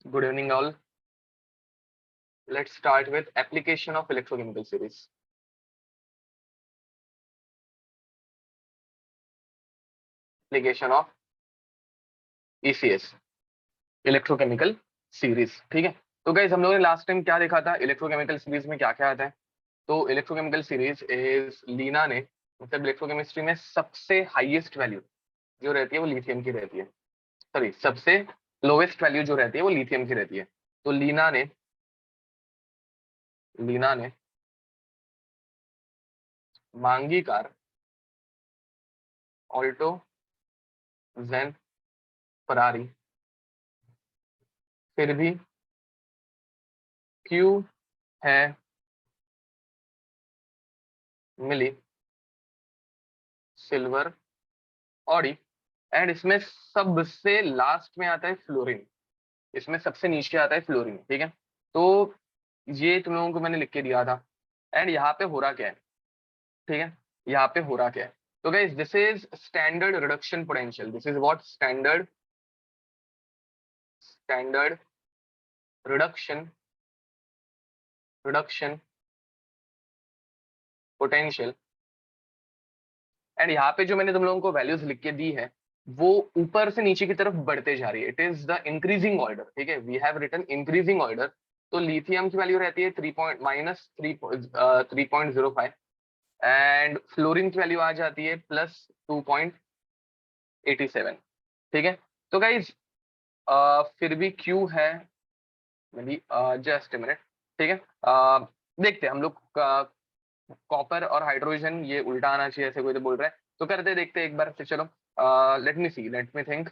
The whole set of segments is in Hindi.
Good evening, all. Let's start with application of electrochemical series. Application of ECS, electrochemical series. ठीक है, तो गाइज हम लोगों ने लास्ट टाइम क्या देखा था, इलेक्ट्रोकेमिकल सीरीज में क्या क्या आता है. तो इलेक्ट्रोकेमिकल सीरीज इज लीना ने मतलब इलेक्ट्रोकेमिस्ट्री में सबसे हाईएस्ट वैल्यू जो रहती है वो लिथियम की रहती है. सॉरी, सबसे लोएस्ट वैल्यू जो रहती है वो लिथियम की रहती है. तो लीना ने मांगी कार, ऑल्टो, जेन, फरारी, फिर भी क्यू है, मिली, सिल्वर, ऑडी, एंड इसमें सबसे लास्ट में आता है फ्लोरीन. इसमें सबसे नीचे आता है फ्लोरीन. ठीक है, तो ये तुम लोगों को मैंने लिख के दिया था. एंड यहाँ पे हो रहा क्या है, ठीक है, यहाँ पे हो रहा क्या है. तो guys this is standard reduction potential. This is what standard reduction potential. And यहाँ पे जो मैंने तुम लोगों को वैल्यूज लिख के दी है वो ऊपर से नीचे की तरफ बढ़ते जा रही है. It is the increasing order. ठीक है, we have written increasing order. तो लिथियम की वैल्यू रहती है 3.05 एंड फ्लोरीन की वैल्यू आ जाती है +2.87. ठीक है, तो गाइज फिर भी क्यू है, जस्ट ए मिनट. ठीक है, देखते हैं हम लोग. कॉपर और हाइड्रोजन ये उल्टा आना चाहिए ऐसे कोई तो बोल रहा है, तो करते देखते एक बार फिर. चलो, let me think.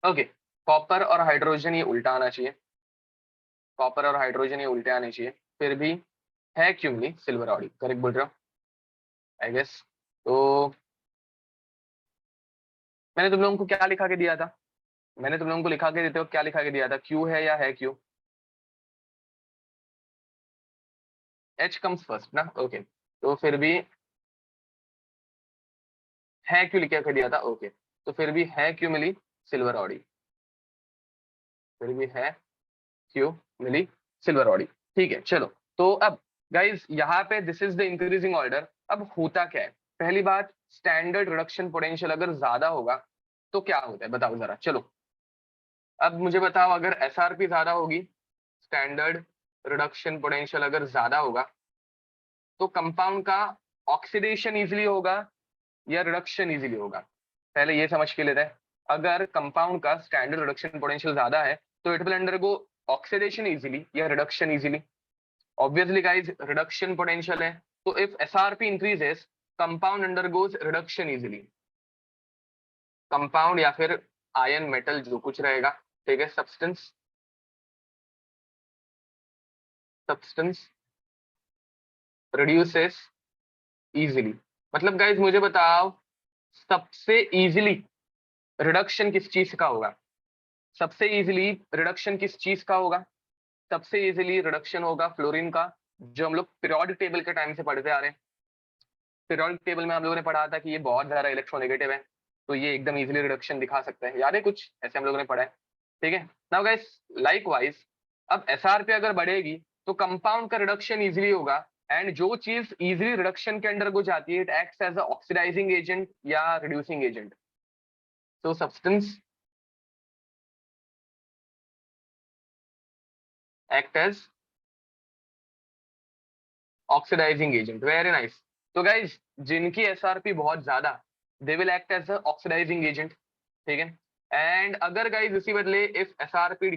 Okay, copper और हाइड्रोजन ये उल्टा आना चाहिए. कॉपर और हाइड्रोजन ये उल्टे आने चाहिए. फिर भी है क्यों नहीं सिल्वर ऑडी. करेक्ट बोल रहा हूँ आई गेस. तो मैंने तुम लोगों को क्या लिखा के दिया था, मैंने तुम लोगों को लिखा के देते हो क्या लिखा के दिया था, क्यू है या है क्यू. एच कम्स फर्स्ट ना. ओके, तो फिर भी है क्यों लिखा के दिया था. ओके, तो फिर भी है क्यों मिली सिल्वर ऑडी. फिर भी है क्यों मिली सिल्वर ऑडी. ठीक है, चलो. तो अब गाइज यहाँ पे this is the increasing order. अब होता क्या है, पहली बात, स्टैंडर्ड रिडक्शन पोटेंशियल अगर ज्यादा होगा तो क्या होता है बताओ जरा. चलो, अब मुझे बताओ, अगर एसआरपी ज्यादा होगी, स्टैंडर्ड रिडक्शन पोटेंशियल अगर ज्यादा होगा, तो कंपाउंड का ऑक्सीडेशन इजिली होगा या रिडक्शन इजिली होगा. पहले ये समझ के लेते हैं. अगर कंपाउंड का स्टैंडर्ड रिडक्शन पोटेंशियल ज्यादा है तो it will undergo oxidation easily या reduction easily. Obviously guys reduction potential है, तो if SRP increases compound undergoes reduction easily. Compound या फिर आयन मेटल जो कुछ रहेगा, ठीक है, सब्सटेंस रिड्यूसेस इजिली. मतलब गाइज मुझे बताओ, सबसे इजिली रिडक्शन किस चीज का होगा. सबसे इजिली रिडक्शन किस चीज का होगा. सबसे इजिली रिडक्शन होगा फ्लोरीन का, जो हम लोग पीरियोडिक टेबल के टाइम से पढ़ते आ रहे हैं. पीरियोडिक टेबल में हम लोगों ने पढ़ा था कि ये बहुत ज्यादा इलेक्ट्रोनेगेटिव है, तो ये एकदम इजिली रिडक्शन दिखा सकता है. याद है कुछ ऐसे हम लोगों ने पढ़ा है. ठीक है, नाउ गाइस लाइकवाइज अब एसआरपी अगर बढ़ेगी तो कंपाउंड का रिडक्शन इजिली होगा. एंड जो चीज इजिली रिडक्शन के अंडर को जाती है, it acts as a oxidising agent या रिड्यूसिंग एजेंट. तो substance act as oxidising agent. Very nice. तो गाइज जिनकी एसआरपी बहुत ज्यादा, they will act as a oxidising agent. ठीक है, एंड अगर गाइज इसी बदले इफ एसआरपी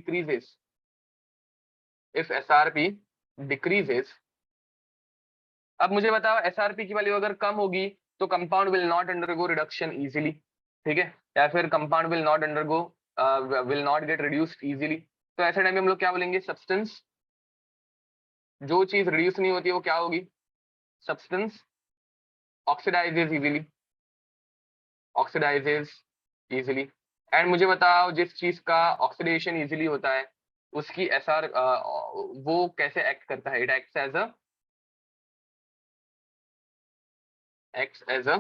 डिक्रीजेस, अब मुझे बताओ एसआरपी की वैल्यू अगर कम होगी तो compound will not undergo reduction easily. ठीक है, या फिर compound will not gate reduced easily. तो ऐसे टाइम में हम लोग क्या बोलेंगे, सब्सटेंस, जो चीज रिड्यूस नहीं होती है वो क्या होगी, सब्सटेंस ऑक्सीडाइजेज इजीली. एंड मुझे बताओ जिस चीज का ऑक्सीडेशन इजीली होता है उसकी एसआर वो कैसे एक्ट करता है. It acts as a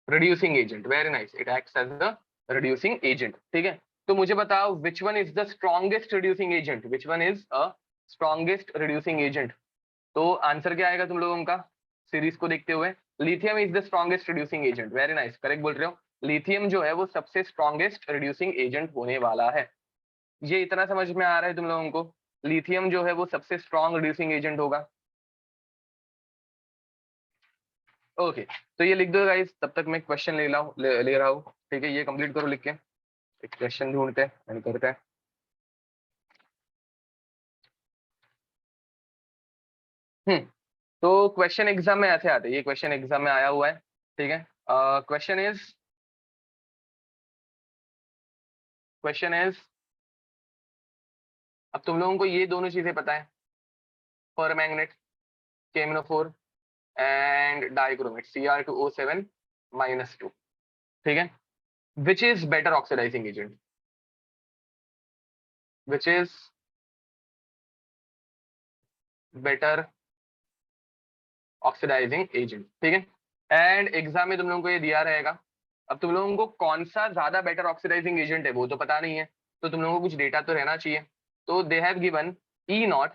reducing agent, very nice, it acts as a reducing agent, ठीक है। तो मुझे बताओ which one is the strongest reducing agent, which one is a strongest reducing agent. तो आंसर क्या आएगा तुम लोगों का सीरीज को देखते हुए, lithium is the strongest reducing agent, very nice, correct बोल रहे हो। लिथियम जो है वो सबसे स्ट्रॉन्गेस्ट रिड्यूसिंग एजेंट होने वाला है। ये इतना समझ में आ रहा है तुम लोगों को, लिथियम जो है वो सबसे स्ट्रॉन्ग रिड्यूसिंग एजेंट होगा। ओके तो ये लिख दो गाइस, तब तक मैं क्वेश्चन ले रहा हूँ, ठीक है। ये कंप्लीट करो लिख के, एक क्वेश्चन ढूंढते हैं एंड करते हैं। तो क्वेश्चन एग्जाम में ऐसे आते हैं, ये क्वेश्चन एग्जाम में आया हुआ है, ठीक है। क्वेश्चन इज अब तुम लोगों को ये दोनों चीजें पता है, परमैंगनेट, केमिनोफोर एंड डाइक्रोमेट, Cr2O7-2, ठीक है। Which is better oxidising agent, which is better oxidising agent, ठीक है। एंड एग्जाम में तुम लोगों को ये दिया रहेगा। अब तुम लोगों को कौन सा ज्यादा बेटर ऑक्सीडाइजिंग एजेंट है वो तो पता नहीं है, तो तुम लोगों को कुछ डेटा तो रहना चाहिए। तो they have given E0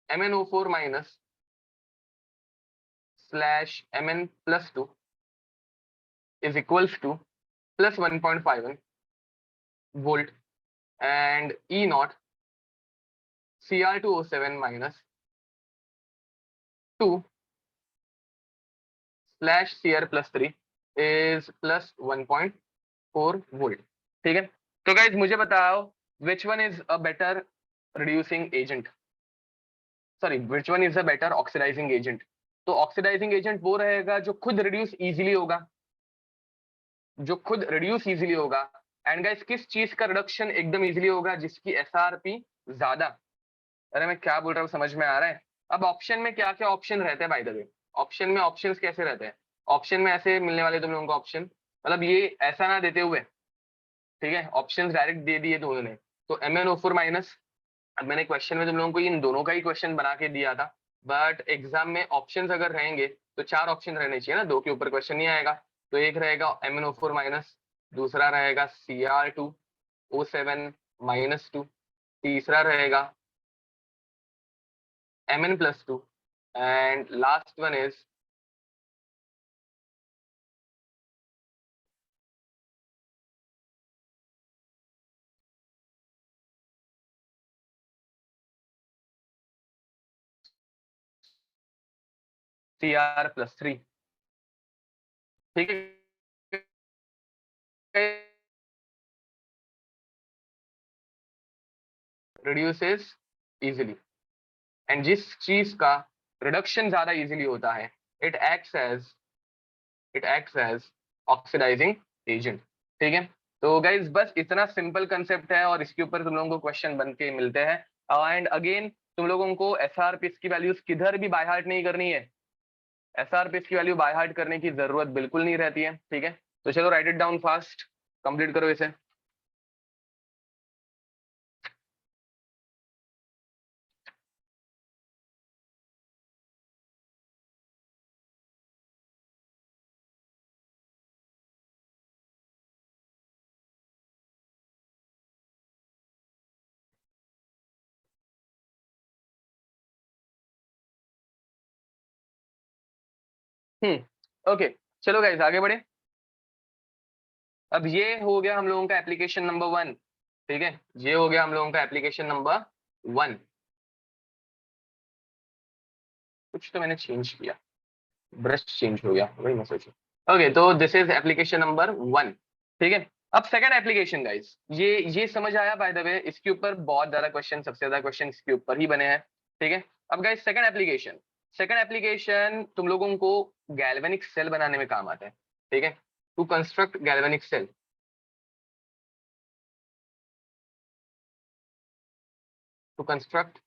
MnO4 minus slash Mn+2 is equals to plus 1.51 volt and E0 Cr2O7 minus 2 slash Cr+3 is plus 1.4 volt, ठीक है। तो गाइज मुझे बताओ which one is a better reducing agent, sorry which one is a better oxidising agent. तो ऑक्सीडाइजिंग एजेंट वो रहेगा जो खुद रिड्यूस इजीली होगा, जो खुद रिड्यूस इजीली होगा। एंड गाइस किस चीज का रिडक्शन एकदम इजीली होगा, जिसकी एसआरपी ज्यादा। अरे मैं क्या बोल रहा हूँ समझ में आ रहा है। अब ऑप्शन में क्या क्या ऑप्शन रहते हैं बाय द वे, ऑप्शन में ऑप्शंस कैसे रहते हैं, ऑप्शन में ऐसे मिलने वाले तुम लोगों को ऑप्शन, मतलब ये ऐसा ना देते हुए, ठीक है, ऑप्शंस डायरेक्ट दे दिए तो उन्होंने। तो MnO4 माइनस, अब मैंने क्वेश्चन में तुम लोगों को इन दोनों का ही क्वेश्चन बना के दिया था, बट एग्जाम में ऑप्शंस अगर रहेंगे तो 4 ऑप्शन रहने चाहिए ना, 2 के ऊपर क्वेश्चन नहीं आएगा। तो एक रहेगा MnO4 माइनस, दूसरा रहेगा Cr2O7-2, तीसरा रहेगा Mn+2 and last one is Cr+3, ठीक है। रिड्यूसेस इजीली, एंड जिस चीज का रिडक्शन ज्यादा इजीली होता है it acts as oxidising agent, ठीक है। तो गाइज बस इतना सिंपल कंसेप्ट है और इसके ऊपर तुम लोगों को क्वेश्चन बन के मिलते हैं। एंड अगेन तुम लोगों को एसआरपीस की वैल्यूज किधर भी बाय हार्ट नहीं करनी है, एसआरपीस की वैल्यू बाय हार्ट करने की जरूरत बिल्कुल नहीं रहती है, ठीक है। तो चलो write it down fast, complete करो इसे। ओके चलो गाइज आगे बढ़े। अब ये हो गया हम लोगों का एप्लीकेशन नंबर 1, ठीक है, ये हो गया हम लोगों का एप्लीकेशन नंबर 1। कुछ तो मैंने चेंज किया, ब्रश चेंज हो गया, वही मैं सोचू। ओके तो दिस इज एप्लीकेशन नंबर 1, ठीक है। अब सेकंड एप्लीकेशन गाइस, ये समझ आया बाय द वे, इसके ऊपर बहुत ज्यादा क्वेश्चन, सबसे ज्यादा क्वेश्चन इसके ऊपर ही बने हैं, ठीक है। अब गाइस सेकंड एप्लीकेशन तुम लोगों को गैल्वेनिक सेल बनाने में काम आता है, ठीक है। To construct galvanic cell, to construct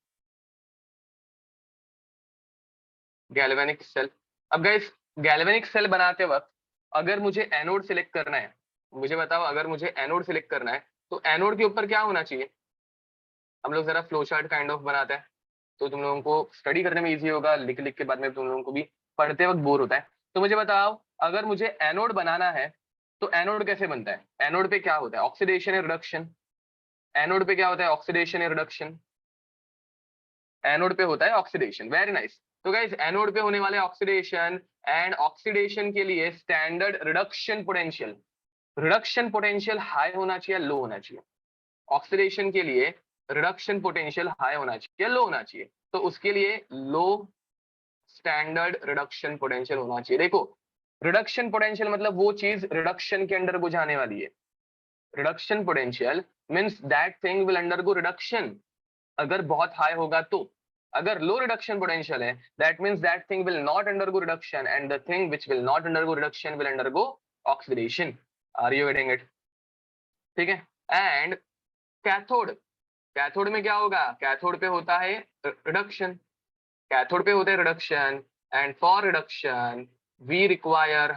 galvanic cell. अब गाइस गैल्वेनिक सेल बनाते वक्त अगर मुझे एनोड सिलेक्ट करना है, मुझे बताओ अगर मुझे एनोड सिलेक्ट करना है तो एनोड के ऊपर क्या होना चाहिए। हम लोग जरा फ्लो चार्ट काइंड ऑफ बनाते हैं तो तुम लोगों को स्टडी करने में इजी होगा, लिख लिख के बाद में तुम लोगों को भी पढ़ते वक्त बोर होता है। तो मुझे बताओ अगर मुझे एनोड बनाना है तो एनोड कैसे बनता है? एनोड पे क्या होता है? ऑक्सीडेशन या रिडक्शन? एनोड पे क्या होता है? ऑक्सीडेशन या रिडक्शन? एनोड पे होता है ऑक्सीडेशन। Very nice. तो गाइस एनोड पे होने वाले ऑक्सीडेशन, एंड ऑक्सीडेशन के लिए स्टैंडर्ड रिडक्शन पोटेंशियल हाई होना चाहिए, लो होना चाहिए? ऑक्सीडेशन के लिए रिडक्शन पोटेंशियल हाई होना चाहिए, लो होना चाहिए? तो उसके लिए लो स्टैंडर्ड रिडक्शन पोटेंशियल होना चाहिए। देखो, रिडक्शन पोटेंशियल मतलब वो चीज रिडक्शन के अंडर को जाने वाली है। Reduction potential means that thing will undergo reduction. अगर बहुत हाई होगा तो, अगर लो रिडक्शन पोटेंशियल है, that means that thing will not undergo reduction, and the thing which will not undergo reduction will undergo oxidation. Are you getting it? ठीक है। एंड कैथोड, कैथोड में क्या होगा? कैथोड पे होता है रिडक्शन, कैथोड पे होता है reduction, and for reduction we require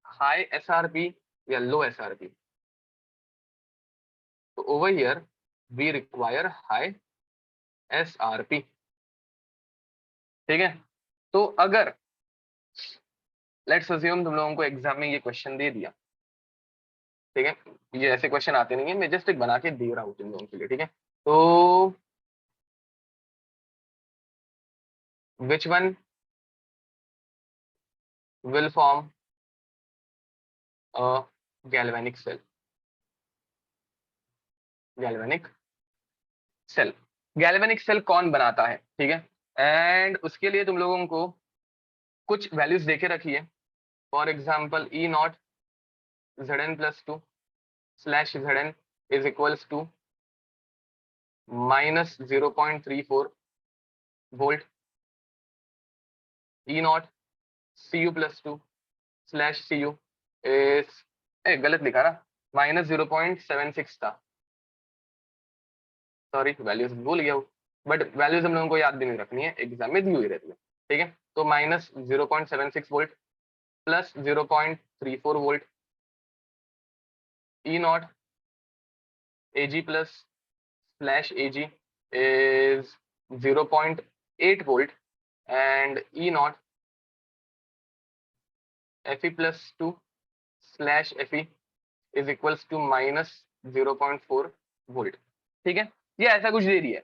high SRP या लो एसआरपी। तो over here we require high SRP. ठीक है। तो अगर लेट्स अज्यूम तुम लोगों को एग्जाम में ये क्वेश्चन दे दिया, ठीक है, ये ऐसे क्वेश्चन आते नहीं है, मैं जस्ट एक बना के दे रहा हूँ तुम लोगों के लिए, ठीक है। तो which one will form a galvanic cell? Galvanic cell, galvanic cell कौन बनाता है? ठीक है। एंड उसके लिए तुम लोगों को कुछ वैल्यूज देके रखी है। For example E not Zn plus 2 slash Zn is equals to minus 0.34 volt. E naught Cu plus 2 slash Cu is गलत लिखा ना, माइनस 0.76 था, सॉरी वैल्यूज भूल गया हूँ, बट वैल्यूज हम लोगों को याद भी नहीं रखनी है, एग्जाम में दी हुई रहती है। ठीक है। तो minus 0.76 volt plus 0.34 volt, E not Ag plus slash Ag is 0.8 volt, and E naught Fe plus 2 slash Fe is equals to minus 0.4 volt. ठीक है, ये ऐसा कुछ दे रही है।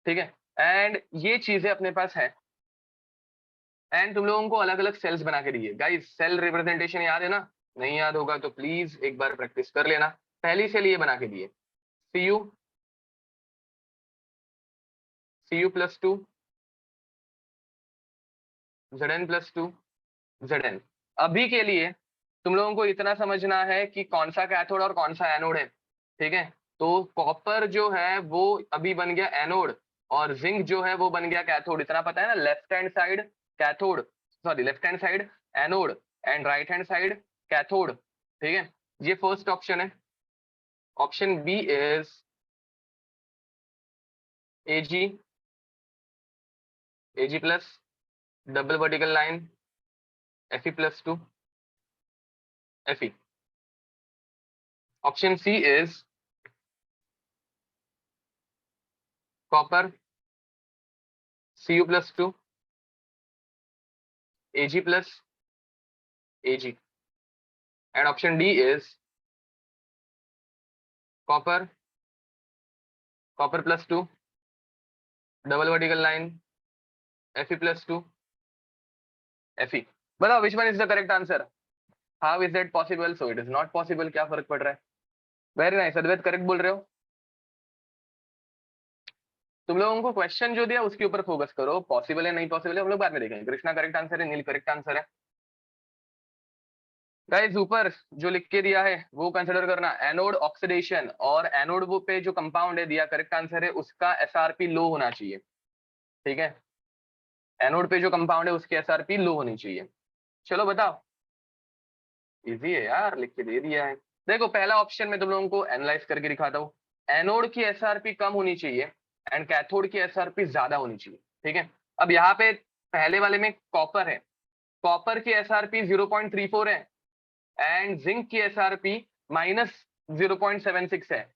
ठीक है। एंड ये चीजें अपने पास है, एंड तुम लोगों को अलग अलग सेल्स बना के दिए। गाइस सेल रिप्रेजेंटेशन याद है ना? नहीं याद होगा तो प्लीज एक बार प्रैक्टिस कर लेना। पहली सेल ये बना के दिए, Cu plus 2 Zn plus 2 Zn। अभी के लिए तुम लोगों को इतना समझना है कि कौन सा कैथोड और कौन सा एनोड है। ठीक है। तो कॉपर जो है वो अभी बन गया एनोड, और जिंक जो है वो बन गया कैथोड, इतना पता है ना? Left hand side cathode, sorry left hand side anode and right hand side cathode. ठीक है, ये फर्स्ट ऑप्शन है। Option B is Ag plus double vertical line Fe plus 2 Fe। Option C is copper Cu plus 2 Ag plus Ag, and option D is copper plus 2 double vertical line Fe plus 2 Fe। बताओ which one is the correct answer? How is that possible? So it is not possible। क्या फर्क पड़ रहा है? वेरी नाइस अद्वैत, करेक्ट बोल रहे हो। तुम लोगों को क्वेश्चन जो दिया उसके ऊपर फोकस करो, पॉसिबल है नहीं पॉसिबल है हम लोग बाद में देखेंगे। कृष्णा करेक्ट आंसर है, नील करेक्ट आंसर है। गाइस ऊपर जो लिख के दिया है वो कंसिडर करना, एनोड ऑक्सीडेशन और एनोड वो पे जो कंपाउंड है दिया करेक्ट आंसर है, उसका एसआरपी लो होना चाहिए। ठीक है, एनोड पे जो कंपाउंड है उसकी एसआरपी लो होनी चाहिए। चलो बताओ, इजी है यार, लिख के दे दिया है। देखो पहला ऑप्शन में तुम लोगों को एनालाइज करके दिखाता हूँ। एनोड की एसआरपी कम होनी चाहिए एंड कैथोड की एसआरपी ज्यादा होनी चाहिए। ठीक है। अब यहाँ पे पहले वाले में कॉपर है, कॉपर की एसआरपी 0.34 है एंड जिंक की एसआरपी माइनस 0.76 है।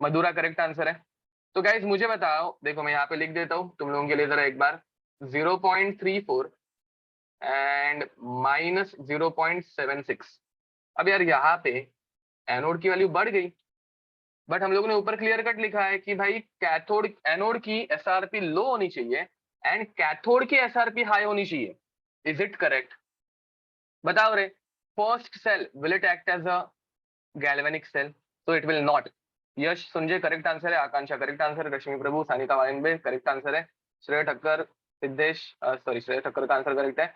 मधुरा करेक्ट आंसर है। तो गाइज मुझे बताओ, देखो मैं यहाँ पे लिख देता हूँ तुम लोगों के लिए जरा एक बार, 0.34 एंड -0.76। अब यार यहाँ पे एनोड की वैल्यू बढ़ गई, बट हम लोगों ने ऊपर क्लियर कट लिखा है कि भाई कैथोड एनोड की एसआरपी लो होनी चाहिए एंड कैथोड की एसआरपी हाई होनी चाहिए। Is it correct? बताओ रे। First cell will it act as a galvanic cell? तो it will not. Yash Sanjay correct answer है, आकांक्षा करेक्ट आंसर है, रश्मि प्रभु, सानिका वाइनबे करेक्ट आंसर है, श्रेय ठक्कर, सिद्धेश सॉरी श्रेय ठक्कर का आंसर करेक्ट है,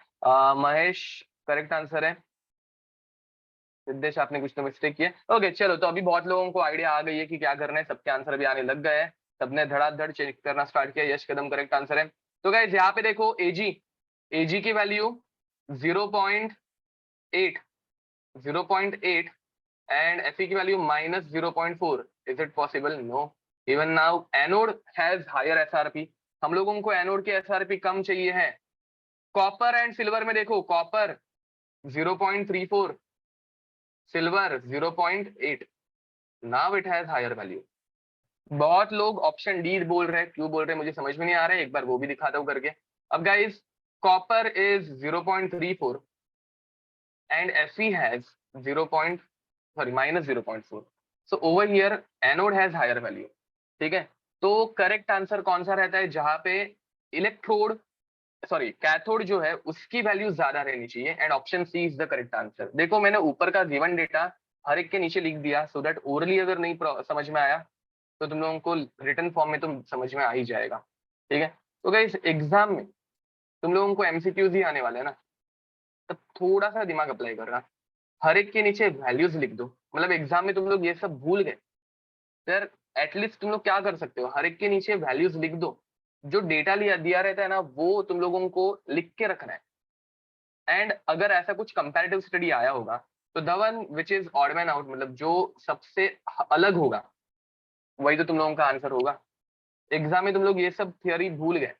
महेश करेक्ट आंसर है, सिद्धेश आपने कुछ तो मिस्टेक किया। ओके चलो, तो अभी बहुत लोगों को आइडिया आ गई है कि क्या करना है, सबके आंसर भी आने लग गए हैं, सबने धड़ाधड़ चेक करना स्टार्ट किया। यश कदम करेक्ट आंसर है। तो गाइस यहाँ पे देखो एजी, एजी की वैल्यू 0.8, 0.8 and Fe की वैल्यू -0.4। Is it possible? No. Even now anode has higher SRP, हम लोगों को एनोड की एसआरपी कम चाहिए है। कॉपर एंड सिल्वर में देखो, copper 0.34, silver 0.8, now it has higher value. बहुत लोग ऑप्शन डी बोल रहे हैं, क्यों बोल रहे हैं मुझे समझ में नहीं आ रहा है, एक बार वो भी दिखाता हूँ करके। अब guys copper is 0.34 and Fe has 0.4। so over here anode has higher value। ठीक है, तो करेक्ट आंसर कौन सा रहता है? जहां पे इलेक्ट्रोड सॉरी कैथोड जो है उसकी वैल्यू ज्यादा रहनी चाहिए, and option C is the correct answer. देखो मैंने ऊपर का गिवन डेटा हर एक के नीचे लिख दिया, सो दैट ओरली अगर नहीं समझ में आया तो तुम लोगों को रिटन फॉर्म में तो समझ में आ ही जाएगा। ठीक है, तो गाइस एग्जाम में तुम लोगों को एमसीक्यूज ही आने वाले हैं ना, तो थोड़ा सा दिमाग अप्लाई करना, हर एक के नीचे वैल्यूज लिख दो। मतलब एग्जाम में तुम लोग ये सब भूल गए, यार एटलीस्ट तुम लोग क्या कर सकते हो, हर एक के नीचे वैल्यूज लिख दो। जो डेटा लिया दिया रहता है ना, वो तुम लोगों को लिख के रखना है। एंड अगर ऐसा कुछ कंपैरेटिव स्टडी आया होगा तो the one which is odd man out, मतलब जो सबसे अलग होगा, वही तो तुम लोगों का आंसर होगा। एग्जाम में तुम लोग ये सब थियोरी भूल गए,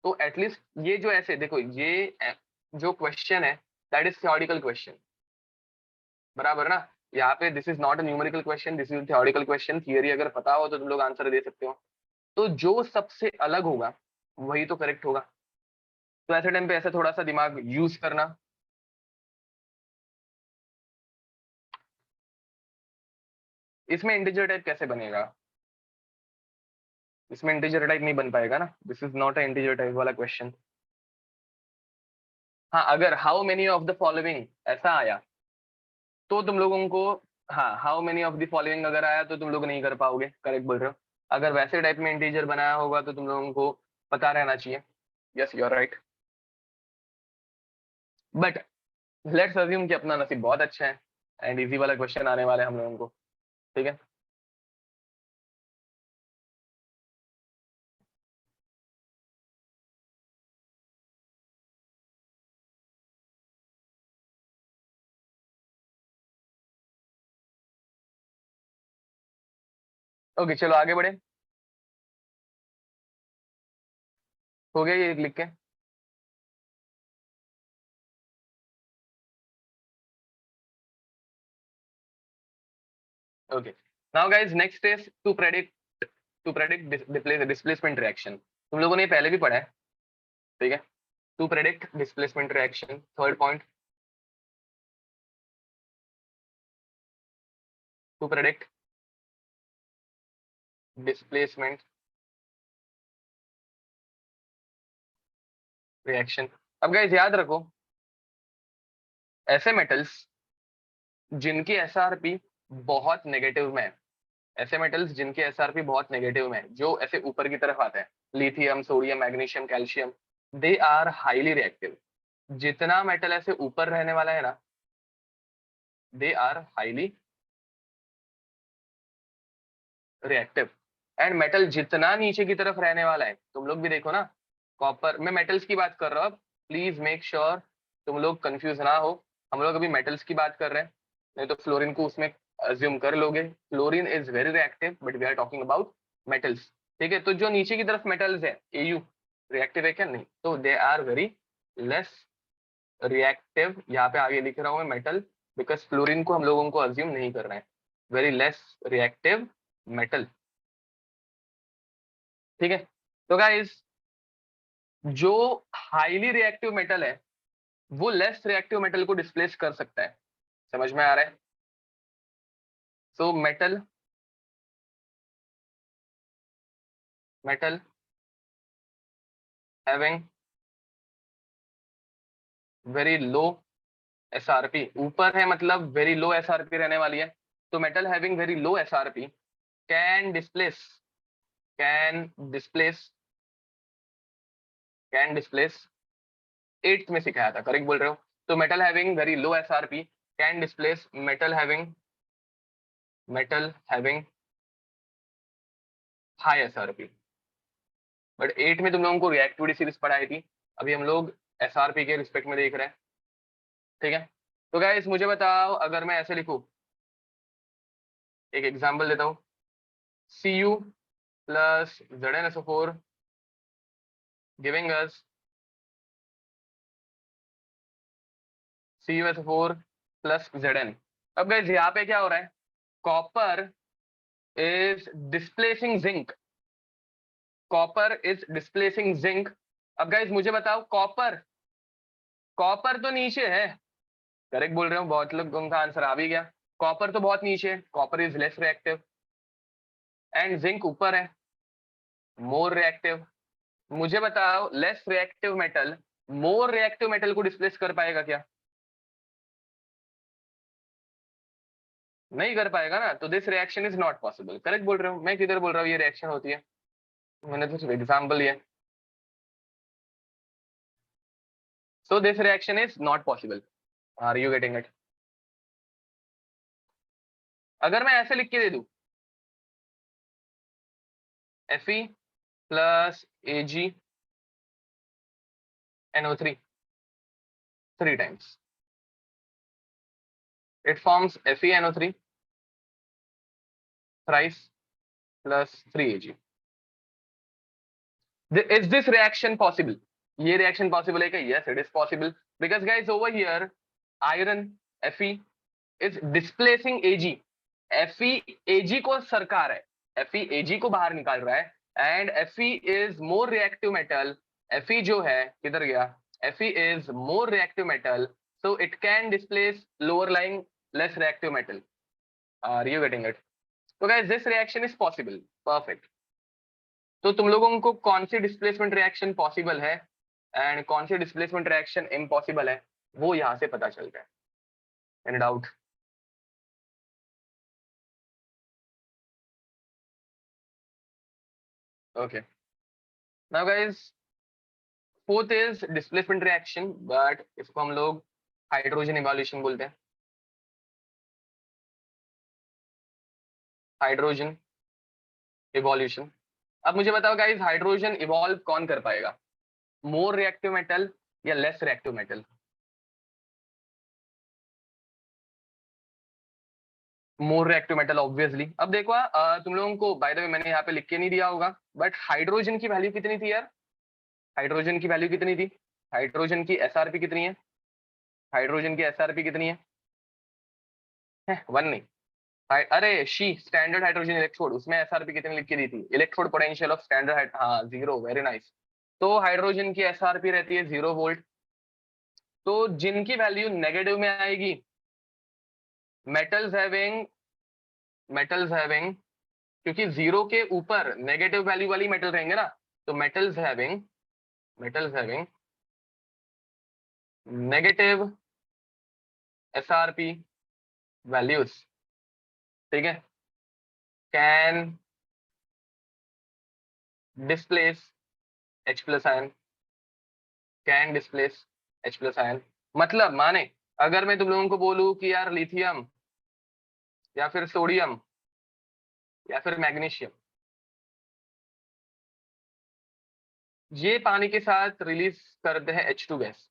तो एटलीस्ट ये जो ऐसे देखो, ये जो क्वेश्चन है दैट इज थियोरिटिकल क्वेश्चन, बराबर ना। यहाँ पे this is not a numerical question, this is theoretical question. Theory अगर पता हो तो तुम लोग आंसर दे सकते हो, तो जो सबसे अलग होगा वही तो करेक्ट होगा। तो ऐसे टाइम पे ऐसे थोड़ा सा दिमाग यूज करना। इसमें इंटीजर टाइप कैसे बनेगा? इसमें इंटीजर टाइप नहीं बन पाएगा ना, this is not a integer type वाला क्वेश्चन। हाँ, अगर how many of the following ऐसा आया तो तुम लोगों को, हाँ how many of the following अगर आया तो तुम लोग नहीं कर पाओगे, करेक्ट बोल रहे हो। अगर वैसे टाइप में इंटीजर बनाया होगा तो तुम लोगों को पता रहना चाहिए। Yes you are right, but let's assume कि अपना नसीब बहुत अच्छा है एंड इजी वाला क्वेश्चन आने वाला है हम लोगों को। ठीक है, ओके चलो आगे बढ़े। हो गया ये लिख के? Okay, now guys next is to predict displacement reaction. तुम लोगों ने ये पहले भी पढ़ा है, ठीक है। To predict displacement reaction, third point, to predict displacement reaction. अब गाइस याद रखो, ऐसे मेटल्स जिनकी एसआरपी बहुत नेगेटिव में है, ऐसे मेटल्स जिनके एसआरपी बहुत नेगेटिव में है, जो ऐसे ऊपर की तरफ आते हैं, lithium, sodium, magnesium, calcium, they are highly reactive. जितना मेटल ऐसे ऊपर रहने वाला है ना, they are highly reactive. And metal जितना नीचे की तरफ रहने वाला है, तुम लोग भी देखो ना, कॉपर, मैं मेटल्स की बात कर रहा हूँ, प्लीज मेक श्योर तुम लोग कंफ्यूज ना हो। हम लोग अभी मेटल्स की बात कर रहे हैं, नहीं तो फ्लोरीन को उसमें अज्यूम कर लोगे। Fluorine is very reactive, but we are talking about metals. ठीक है, तो जो नीचे की तरफ मेटल्स है, एयू रिएक्टिव है क्या? नहीं, तो they are very less reactive. यहाँ पे आगे लिख रहा हूँ मैं मेटल, बिकॉज फ्लोरीन को हम लोगों को अज्यूम नहीं कर रहे हैं। Very less reactive metal. ठीक है, तो गाइस जो हाईली रिएक्टिव मेटल है वो लेस रिएक्टिव मेटल को डिस्प्लेस कर सकता है। समझ में आ रहा है? सो मेटल हैविंग वेरी लो एसआरपी, ऊपर है मतलब वेरी लो एसआरपी रहने वाली है। तो metal having very low SRP can displace can displace can displace 8th में सिखाया था, करेक्ट बोल रहे हो। तो metal having very low SRP can displace metal having high SRP. But 8 में तुम लोगों को रिएक्टिविटी सीरीज पढ़ाई थी, अभी हम लोग एसआरपी के रिस्पेक्ट में देख रहे हैं, ठीक है। तो गाइस मुझे बताओ, अगर मैं ऐसे लिखूं, एक एग्जांपल देता हूं, Cu plus ZnSO4 giving us CuSO4 plus Zn। अब गाइस यहाँ पे क्या हो रहा है, copper is displacing zinc, copper is displacing zinc. अब गाइस मुझे बताओ, कॉपर कॉपर तो नीचे है, करेक्ट बोल रहे हो, बहुत लोगों का आंसर आ भी गया। कॉपर तो बहुत नीचे है, copper is less reactive, and zinc ऊपर है, मोर रिएक्टिव। मुझे बताओ, less reactive metal more reactive metal को डिस्प्लेस कर पाएगा क्या? नहीं कर पाएगा ना, तो this reaction is not possible. Correct बोल रहे हो, मैं किधर बोल रहा हूँ ये रिएक्शन होती है, मैंने तो सिर्फ एग्जाम्पल लिया। So this reaction is not possible. Are you getting it? अगर मैं ऐसे लिख के दे दूं, Fe plus AgNO3 3 times, it forms FeNO3 thrice plus 3Ag। Is this reaction possible? ये reaction possible है क्या? Yes, it is possible, because guys over here iron Fe is displacing Ag, Fe Ag को सरका रहा है, Fe Ag को बाहर निकाल रहा है, and Fe is more reactive metal। Fe जो है किधर गया, Fe is more reactive metal, so it can displace lower lying less reactive metal। Are you getting it? So guys this reaction is possible, perfect। तो तुम लोगों को कौन सी डिस्प्लेसमेंट रिएक्शन पॉसिबल है एंड कौन सी डिस्प्लेसमेंट रिएक्शन इम्पॉसिबल है, वो यहाँ से पता चलता है। Any doubt? Okay, now guys fourth is displacement reaction, but इसको हम लोग हाइड्रोजन इवोल्यूशन बोलते हैं। Hydrogen evolution. अब मुझे बताओ गाइस, हाइड्रोजन इवॉल्व कौन कर पाएगा, मोर रिएक्टिव मेटल या less reactive metal? More reactive metal obviously. अब देखो तुम लोगों को बाय द वे मैंने यहाँ पे लिख के नहीं दिया होगा, बट हाइड्रोजन की वैल्यू कितनी थी यार? हाइड्रोजन की वैल्यू कितनी थी? हाइड्रोजन की एसआरपी कितनी है? हाइड्रोजन की एसआरपी कितनी है? 1 नहीं, अरे शी स्टैंडर्ड हाइड्रोजन इलेक्ट्रोड, उसमें एसआरपी कितनी लिख के दी थी? इलेक्ट्रोड पोटेंशियल ऑफ स्टैंडर्ड, हाँ 0, वेरी नाइस। तो हाइड्रोजन की एसआरपी रहती है 0 वोल्ट। तो जिनकी वैल्यू नेगेटिव में आएगी, मेटल्स हैविंग क्योंकि 0 के ऊपर नेगेटिव वैल्यू वाली मेटल रहेंगे ना, तो metals having negative SRP values, ठीक है, can displace H plus ion, can displace H plus ion. मतलब माने, अगर मैं तुम लोगों को बोलूं कि यार लिथियम या फिर सोडियम या फिर मैग्नीशियम, ये पानी के साथ रिलीज करते हैं H2 गैस,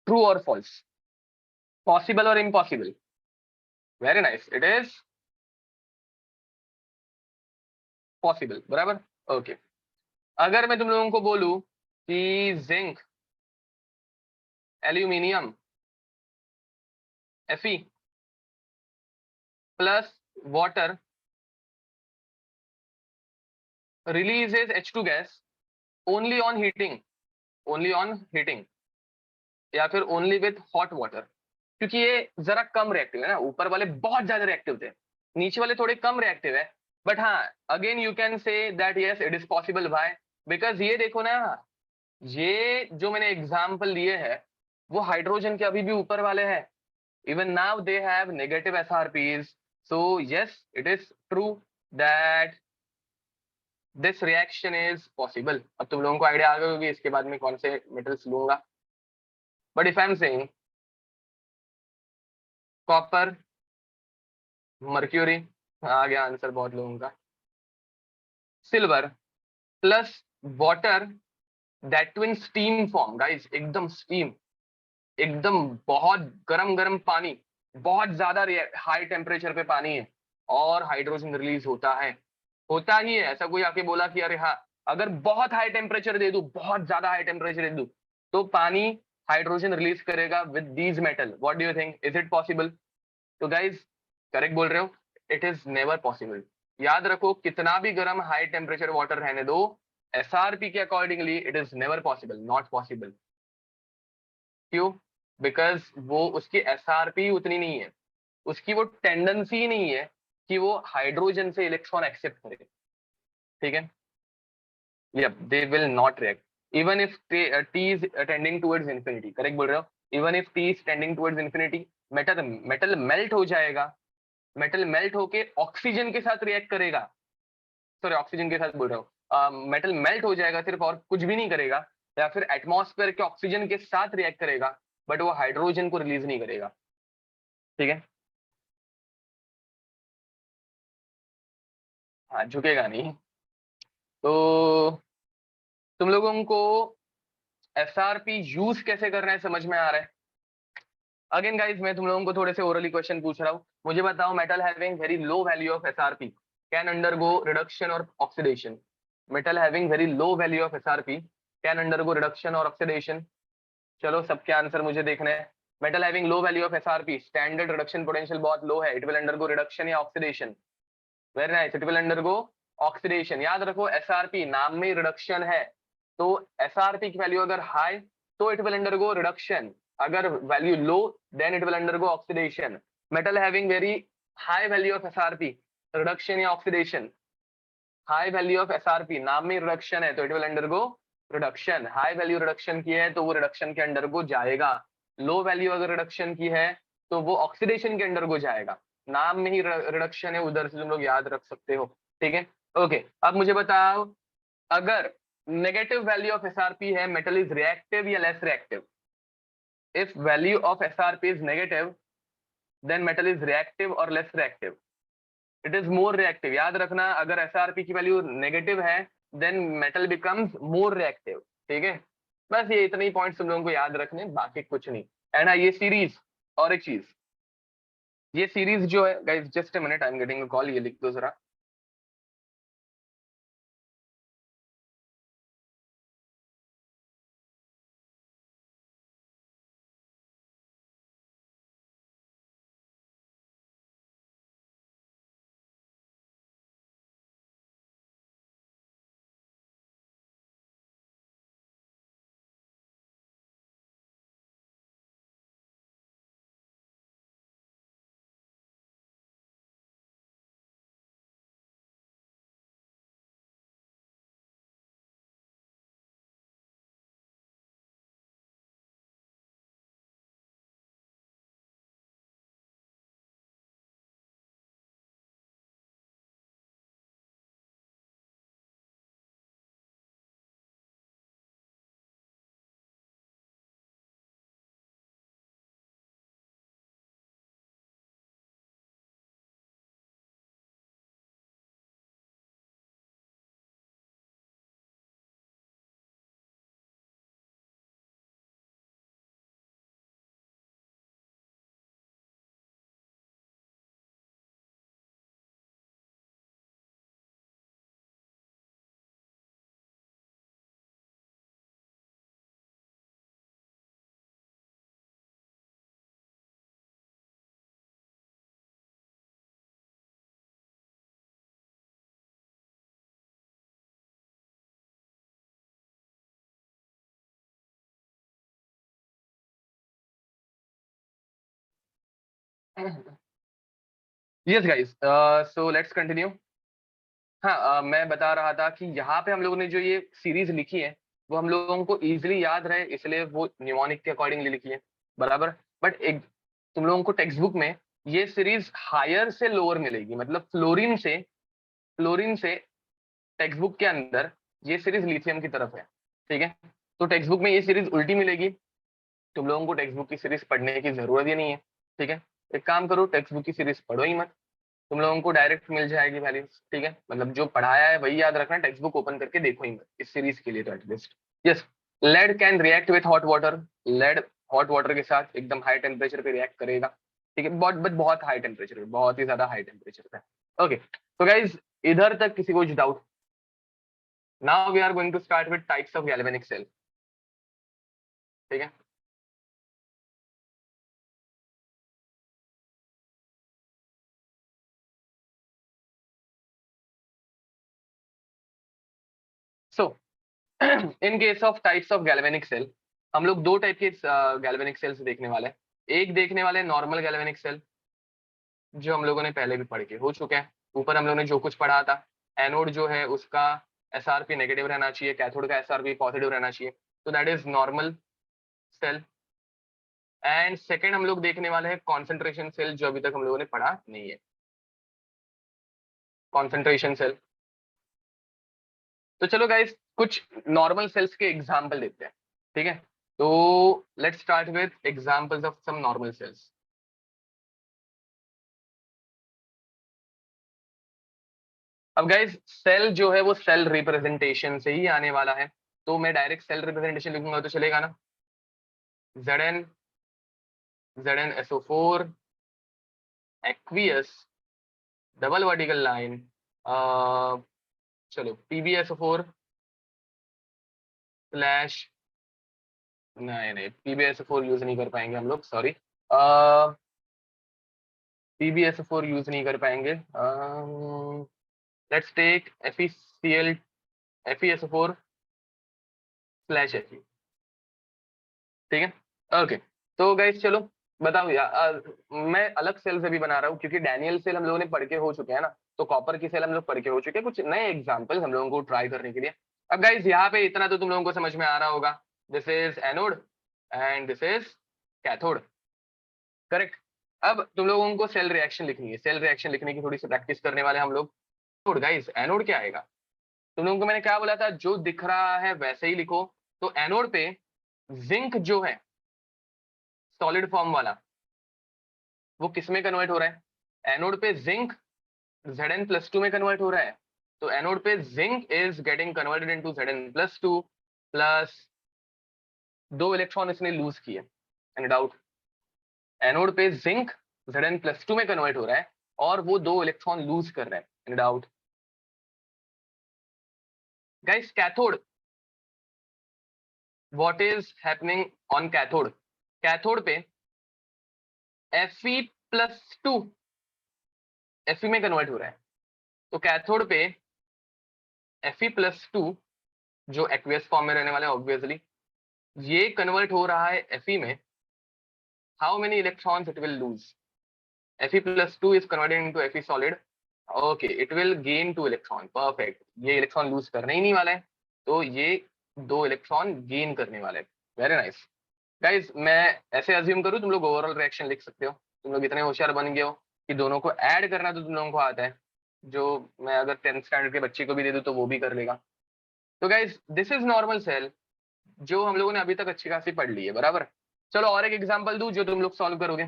ट्रू और फॉल्स, पॉसिबल और impossible? Very nice, it is possible, बराबर। ओके, अगर मैं तुम लोगों को बोलूं कि zinc, aluminium, Fe plus water releases H2 gas only on heating, only on heating, या फिर ओनली विथ हॉट वाटर, क्योंकि ये जरा कम रिएक्टिव है ना, ऊपर वाले बहुत ज्यादा रिएक्टिव थे, नीचे वाले थोड़े कम रिएक्टिव है। बट हाँ, again you can say that yes it is possible. Why? Because ये देखो ना, ये जो मैंने एग्जाम्पल लिए है वो हाइड्रोजन के अभी भी ऊपर वाले हैं। Even now they have negative SRPs. So yes it is true that this reaction is possible. अब तुम लोगों को आइडिया आ गया होगी इसके बाद में कौन से मेटल्स लूंगा। But if I am saying copper, mercury, आ गया आंसर बहुत लोगों का, silver plus water that too in steam form. Guys एकदम स्टीम, एकदम बहुत गरम गरम पानी, बहुत ज्यादा हाई टेम्परेचर पे पानी है और हाइड्रोजन रिलीज होता ही है। ऐसा कोई आके बोला कि अरे हाँ, अगर बहुत हाई टेम्परेचर दे दूं, बहुत ज्यादा हाई टेम्परेचर दे दूं, तो पानी हाइड्रोजन रिलीज करेगा with these metal. What do you think, is it possible? तो गाइज करेक्ट बोल रहे हो, इट इज नेवर पॉसिबल। याद रखो, कितना भी गर्म हाई टेम्परेचर वाटर रहने दो, एसआरपी के accordingly it is never possible, not possible. क्यों? बिकॉज वो उसकी एसआरपी उतनी नहीं है, उसकी वो टेंडेंसी नहीं है कि वो हाइड्रोजन से इलेक्ट्रॉन एक्सेप्ट करे। ठीक है, yep, they will not react even if t is tending towards infinity। Correct बोल रहे हो, even if t is tending towards infinity, metal melt हो जाएगा, मेटल मेल्ट होके ऑक्सीजन के साथ रिएक्ट करेगा। सॉरी, ऑक्सीजन के साथ बोल रहा हूँ, मेटल मेल्ट हो जाएगा सिर्फ, और कुछ भी नहीं करेगा, या फिर एटमॉस्फेयर के ऑक्सीजन के साथ रिएक्ट करेगा, बट वो हाइड्रोजन को रिलीज नहीं करेगा। ठीक है, हाँ झुकेगा नहीं। तो तुम लोगों को एसआरपी यूज कैसे करना है समझ में आ रहा है? अगेन गाइज मैं तुम लोगों को थोड़े से ओरली क्वेश्चन पूछ रहा हूँ। मुझे बताओ, metal having very low value of SRP can undergo reduction और oxidation. Metal having very low value of SRP can undergo reduction और ऑक्सीडेशन। चलो सबके आंसर मुझे देखने हैं। Metal having low value of SRP, standard reduction potential बहुत लो है, इट विल अंडरगो रिडक्शन या oxidation. Very nice, it will undergo oxidation. याद रखो, एसआरपी नाम में रिडक्शन है, तो एसआरपी की वैल्यू अगर हाई तो इट विल अंडरगो रिडक्शन, अगर value low then it will undergo oxidation. Metal having very high value of SRP, reduction या oxidation. High value of SRP, नाम में रिडक्शन है तो it will undergo reduction. High value reduction की है तो वो रिडक्शन के अंडर को जाएगा। लो वैल्यू अगर रिडक्शन की है तो वो ऑक्सीडेशन के अंडर को जाएगा। नाम में ही रिडक्शन है, उधर से तुम लोग याद रख सकते हो। ठीक है, ओके। अब मुझे बताओ, अगर नेगेटिव वैल्यू ऑफ एसआरपी है, मेटल इज रिएक्टिव या less reactive? If value of SRP is negative then metal is reactive और less reactive? It is more reactive. याद रखना, अगर एसआरपी की वैल्यू नेगेटिव है then metal becomes more reactive. ठीक है, बस ये इतने ही पॉइंट्स तुम लोगों को याद रखने, बाकी कुछ नहीं। एंड ये सीरीज, और एक चीज, ये सीरीज जो है guys, just a minute, I am getting a call, ये लिख दो जरा। Yes guys, so let's continue. हाँ, मैं बता रहा था कि यहाँ पे हम लोगों ने जो ये सीरीज लिखी है वो हम लोगों को इजीली याद रहे इसलिए वो न्यूमोनिक के अकॉर्डिंगली लिखी है, बराबर। बट एक तुम लोगों को टेक्स्ट बुक में ये सीरीज हायर से लोअर मिलेगी, मतलब फ्लोरीन से टेक्स्ट बुक के अंदर ये सीरीज लिथियम की तरफ है, ठीक है। तो टेक्स्ट बुक में ये सीरीज उल्टी मिलेगी, तुम लोगों को टेक्स्ट बुक की सीरीज पढ़ने की जरूरत ही नहीं है, ठीक है। एक काम करो, टेक्स्ट बुक की सीरीज पढ़ो ही मत, तुम लोगों को डायरेक्ट मिल जाएगी वैल्यूज, ठीक है। मतलब जो पढ़ाया है वही याद रखना, टेक्स्ट बुक ओपन करके देखो ही मत इस सीरीज के लिए तो at least. Yes, lead can react with hot water. Lead hot water के साथ एकदम हाई टेम्परेचर पे रिएक्ट करेगा, ठीक है। बहुत हाई टेम्परेचर पे, बहुत ही ज्यादा हाई टेम्परेचर पे। ओके, तो गाइज इधर तक किसी को कुछ doubt? Now we are going to start with types of galvanic cell, ठीक है। So in case of types of galvanic cell, हम लोग दो टाइप के गैल्वेनिक सेल्स देखने वाले हैं। एक देखने वाले नॉर्मल गैल्वेनिक सेल, जो हम लोगों ने पहले भी पढ़ के हो चुके हैं। ऊपर हम लोगों ने जो कुछ पढ़ा था, एनोड जो है उसका एसआरपी नेगेटिव रहना चाहिए, कैथोड का एसआरपी पॉजिटिव रहना चाहिए, तो that is normal cell. And second हम लोग देखने वाले हैं कॉन्सेंट्रेशन सेल, जो अभी तक हम लोगों ने पढ़ा नहीं है, कॉन्सेंट्रेशन सेल। तो चलो गाइस कुछ नॉर्मल सेल्स के एग्जाम्पल देते हैं, ठीक है। तो let's start with examples of some normal cells. अब गाइस सेल जो है वो सेल रिप्रेजेंटेशन से ही आने वाला है, तो मैं डायरेक्ट सेल रिप्रेजेंटेशन लिखूंगा तो चलेगा ना। Zn ZnSO4 aqueous double vertical line, चलो PbSO4 स्लैश, नहीं PbSO4 यूज नहीं कर पाएंगे हम लोग, सॉरी। PbSO4 यूज नहीं कर पाएंगे। Let's take FeSO4 slash Fe, ठीक है। ओके, तो गाइस चलो बताओ यार, मैं अलग सेल से भी बना रहा हूँ क्योंकि डैनियल सेल हम लोगों ने पढ़ के हो चुके हैं ना, तो कॉपर की सेल हम लोग पढ़ के हो चुके हैं, कुछ नए एग्जांपल हम लोगों को ट्राई करने के लिए। अब गाइस यहाँ पे इतना तो तुम लोगों को समझ में आ रहा होगा, this is anode and this is cathode, correct. अब तुम लोगों को सेल रिएक्शन लिखनी है, सेल रिएक्शन लिखने की थोड़ी सी प्रैक्टिस करने वाले हम लोग। गाइस एनोड क्या आएगा? तुम लोगों को मैंने क्या बोला था, जो दिख रहा है वैसे ही लिखो। तो एनोड पे जिंक जो है सॉलिड फॉर्म वाला, वो किस में कन्वर्ट हो रहा है? एनोड पे जिंक Zn+2 में कन्वर्ट हो रहा है। तो एनोड पे zinc is getting converted into Zn+2 plus 2 electron इसने लूज किए, एनी डाउट? एनोड पे जिंक Zn+2 में कन्वर्ट हो रहा है और वो 2 इलेक्ट्रॉन लूज कर रहा है, any doubt? Guys cathode, what is happening on cathode? Cathode पे Fe+2 Fe में कन्वर्ट हो रहा है। तो कैथोड पे Fe+2 जो एक्वियस फॉर्म में रहने वाले ऑब्वियसली, ये कन्वर्ट हो रहा है Fe में। How many electrons it will lose? Fe+2 is converted into Fe solid. Okay, it will gain 2 electron, perfect. ये इलेक्ट्रॉन लूज करने ही नहीं वाला है, तो ये 2 इलेक्ट्रॉन गेन करने वाले हैं। वेरी नाइस गाइज, मैं ऐसे अज्यूम करूँ तुम लोग ओवरऑल रिएक्शन लिख सकते हो, तुम लोग इतने होशियार बन गए हो कि दोनों को ऐड करना तो तुम लोगों को आता है, जो मैं अगर 10th स्टैंडर्ड के बच्चे को भी दे दूं तो वो भी कर लेगा। तो guys this is normal cell, जो हम लोगों ने अभी तक अच्छी खासी पढ़ ली है, बराबर। चलो और एक एग्जाम्पल दूं जो तुम लोग सॉल्व करोगे।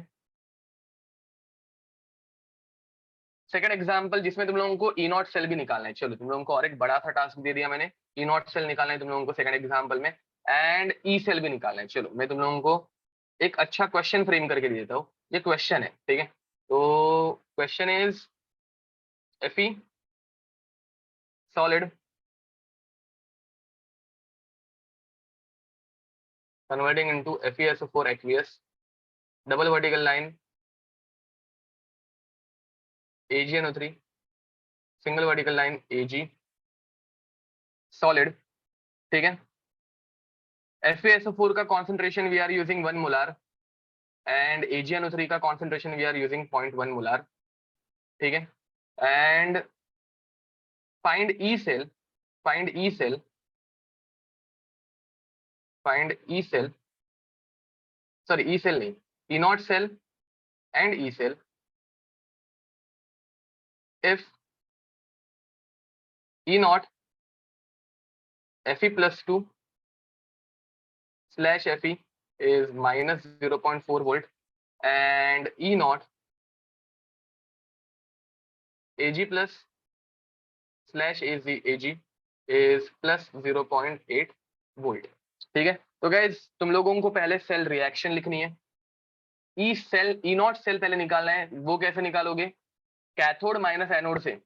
सेकंड एग्जांपल जिसमें तुम लोगों को ई नॉट सेल भी निकालना है। चलो तुम लोगों को और एक बड़ा सा टास्क दे दिया मैंने, ई नॉट सेल निकालना है तुम लोगों को सेकंड एग्जांपल में, एंड ई सेल भी निकालना है। चलो मैं तुम लोगों को एक अच्छा क्वेश्चन फ्रेम करके दे देता हूँ। ये क्वेश्चन है, ठीक है। तो question is Fe solid converting into FeSO4 aqueous double vertical line AgNO3 single vertical line Ag solid, ठीक है। FeSO4 का concentration we are using 1 molar and AgNO3 का concentration we are using 0.1 molar, ठीक है, and find E cell, sorry E cell नहीं, E naught cell and E cell if E naught Fe plus 2 slash Fe is minus 0.4 volt and E naught Ag plus slash Ag is plus 0.8 volt, ठीक है। तो गाइज तुम लोगों को पहले सेल रिएक्शन लिखनी है, ई नॉट सेल पहले निकालना है। वो कैसे निकालोगे, कैथोड माइनस एनोड से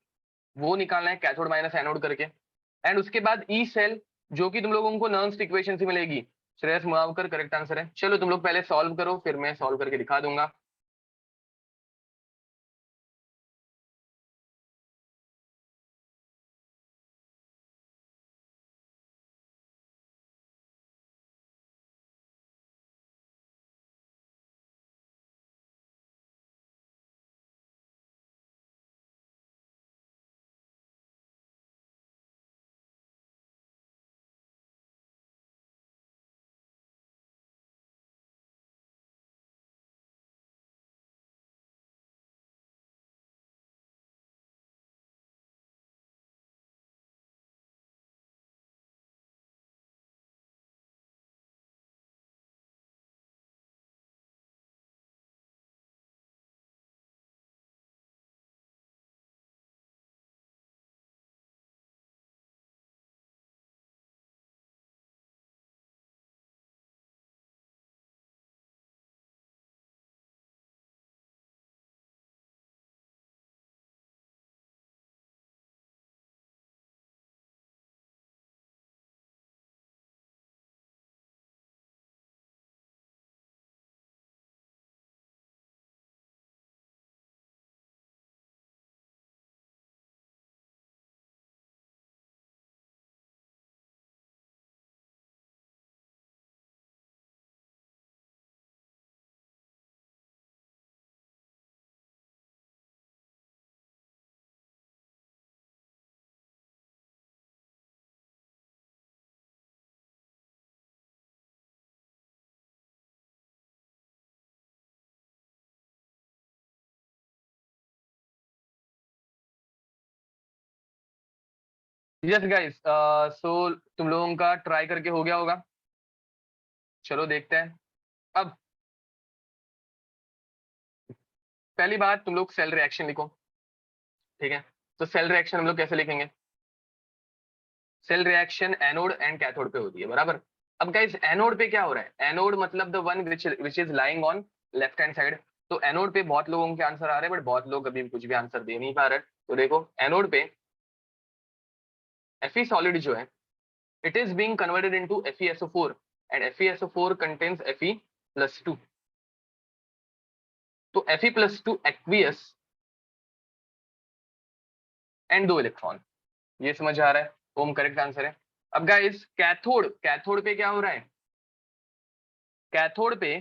वो निकालना है, कैथोड माइनस एनोड करके, एंड उसके बाद ई सेल जो कि तुम लोगों को नर्न्स्ट इक्वेशन से मिलेगी। श्रेयस मुआवकर करेक्ट आंसर है। चलो तुम लोग पहले सॉल्व करो, फिर मैं सॉल्व करके दिखा दूंगा। यस गाइस, सो तुम लोगों का ट्राई करके हो गया होगा। चलो देखते हैं। अब पहली बात, तुम लोग सेल रिएक्शन लिखो, ठीक है। तो सेल रिएक्शन हम लोग कैसे लिखेंगे, cell reaction anode and cathode पे होती है, बराबर। अब गाइस एनोड पे क्या हो रहा है, एनोड मतलब the one which is lying on left hand side. तो एनोड पे बहुत लोगों के आंसर आ रहे हैं, बट बहुत लोग अभी कुछ भी आंसर दे नहीं पा रहे। तो देखो एनोड पे Fe solid जो है, it is being converted into FeSO4 and FeSO4 contains Fe plus 2। तो Fe plus 2 aqueous and 2 electron, ये समझ आ रहा है। ओम करेक्ट आंसर है। अब गाइस कैथोड पे क्या हो रहा है, कैथोड पे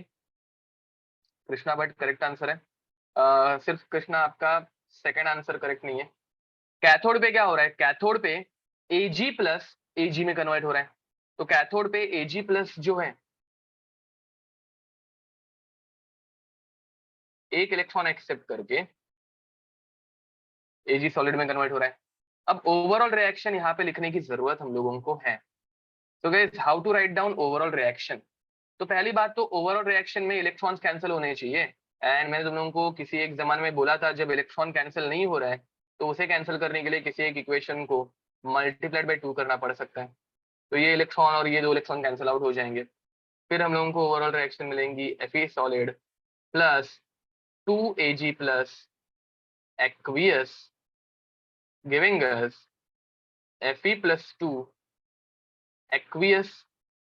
कृष्णा भट्ट करेक्ट आंसर है। सिर्फ कृष्णा आपका सेकंड आंसर करेक्ट नहीं है। कैथोड पे क्या हो रहा है, कैथोड पे Ag प्लस Ag में कन्वर्ट हो रहा है। तो कैथोड पे Ag प्लस जो है एक इलेक्ट्रॉन एक्सेप्ट करके Ag सॉलिड में कन्वर्ट हो रहा है। अब ओवरऑल रिएक्शन यहाँ पे लिखने की जरूरत हम लोगों को है। तो guys how to write down overall reaction. तो पहली बात तो ओवरऑल रिएक्शन में इलेक्ट्रॉन्स कैंसिल होने चाहिए। एंड मैंने तुम लोगों को किसी एक जमाने में बोला था, जब इलेक्ट्रॉन कैंसिल नहीं हो रहा है तो उसे कैंसिल करने के लिए किसी एक इक्वेशन को मल्टीप्लाइड बाय 2 करना पड़ सकता है। तो ये इलेक्ट्रॉन और ये 2 इलेक्ट्रॉन कैंसिल आउट हो जाएंगे। फिर हम लोगों को ओवरऑल रिएक्शन मिलेंगी Fe solid plus 2Ag plus aqueous giving us Fe plus 2 aqueous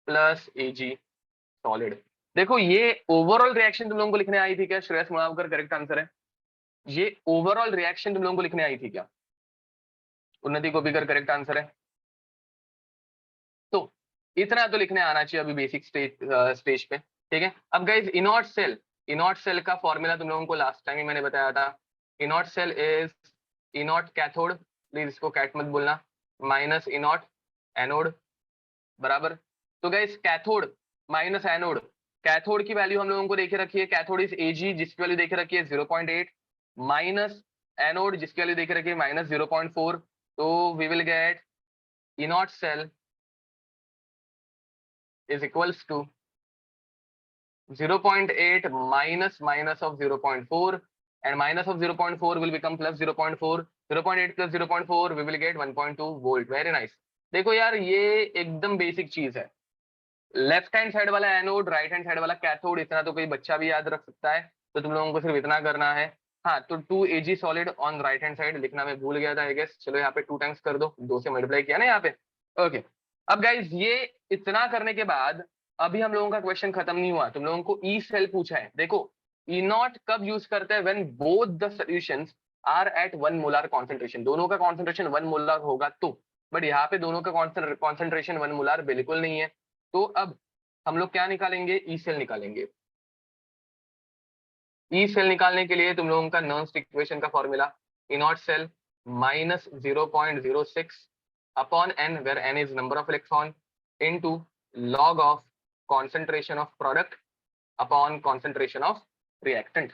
plus Ag solid. देखो ये ओवरऑल रिएक्शन तुम लोगों को लिखने आई थी क्या, श्रेयस मुड़ावकर करेक्ट आंसर है। ये ओवरऑल रिएक्शन तुम लोगों को लिखने आई थी क्या, उन्नति गोपीकर करेक्ट आंसर है। तो इतना तो लिखने आना चाहिए अभी बेसिक स्टेज पे, ठीक है। अब गाइस इनॉट सेल, इनॉट सेल का फॉर्मूला तुम लोगों को लास्ट टाइम ही मैंने बताया था, इनॉट सेल इज इनॉट कैथोड, प्लीज इसको कैट मत बोलना, माइनस इनॉट एनोड, बराबर। तो guys cathode minus anode, cathode की वैल्यू हम लोगों को देखे रखी है, कैथोड इज Ag जिसकी वैल्यू देखे रखी है 0.8, माइनस एनोड जिसकी वैल्यू देखे रखी है माइनस 0.4, तो we will get E naught cell is equals to 0.8 minus of 0.4, and minus of 0.4 will become plus 0.4, 0.8 plus 0.4 we will get 1.2 volt. Very nice. देखो यार ये एकदम बेसिक चीज है, लेफ्ट हैंड साइड वाला एनोड, राइट हैंड साइड वाला कैथोड, इतना तो कोई बच्चा भी याद रख सकता है, तो तुम लोगों को सिर्फ इतना करना है। हाँ, तो 2 Ag solid on right hand side लिखना मैं भूल गया था आई गेस, चलो यहाँ पे 2 टाइम्स कर दो, 2 से मल्टीप्लाई किया ना यहाँ पे, ओके। अब गाइज ये इतना करने के बाद अभी हम लोगों का क्वेश्चन खत्म नहीं हुआ, तुम लोगों को ई सेल पूछा है। देखो ई नॉट कब यूज करते हैं, when both the solutions are at 1 molar concentration, दोनों का कॉन्सेंट्रेशन 1 मोलर होगा तो, बट यहाँ पे दोनों का कॉन्सेंट्रेशन 1 मोलर बिल्कुल नहीं है, तो अब हम लोग क्या निकालेंगे, ई सेल निकालेंगे। ई सेल निकालने के लिए तुम लोगों का नर्न्स इक्वेशन का formula, E naught cell minus 0.06 upon N, where N is number of electron, into log of concentration of product upon concentration of reactant।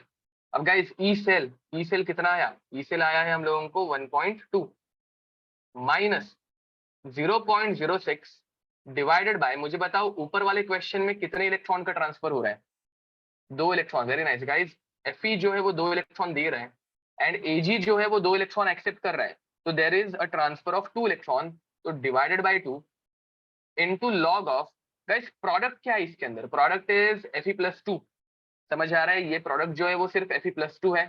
अब गाइस ई सेल कितना आया, ई सेल आया है हम लोगों को 1.2 माइनस 0.06 डिवाइडेड बाय, मुझे बताओ ऊपर वाले क्वेश्चन में कितने इलेक्ट्रॉन का ट्रांसफर हो रहा है, 2 electron. Very nice guys, Fe जो है वो 2 इलेक्ट्रॉन दे रहे हैं एंड Ag जो है वो 2 इलेक्ट्रॉन एक्सेप्ट कर रहा है, तो there is a transfer of 2 electron, तो divided by 2 into log of, guys product क्या है इसके अंदर, प्रोडक्ट इज Fe+2, समझ आ रहा है, ये प्रोडक्ट जो है वो सिर्फ Fe+2 है,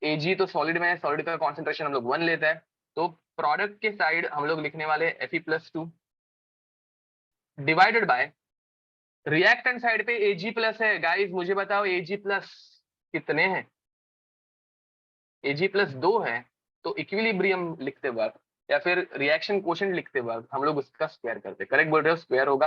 Ag तो सॉलिड में है, सॉलिड का कॉन्सेंट्रेशन हम लोग 1 लेते हैं, तो प्रोडक्ट के साइड हम लोग लिखने वाले Fe+2 divided by reactant side पे Ag+ है। गाइस मुझे बताओ Ag+ कितने हैं, Ag+2 है, तो इक्विलिब्रियम लिखते वक्त या फिर रिएक्शन कोशेंट लिखते वक्त हम लोग उसका स्क्वायर करते, करेक्ट बोल रहे हो, स्क्वायर होगा,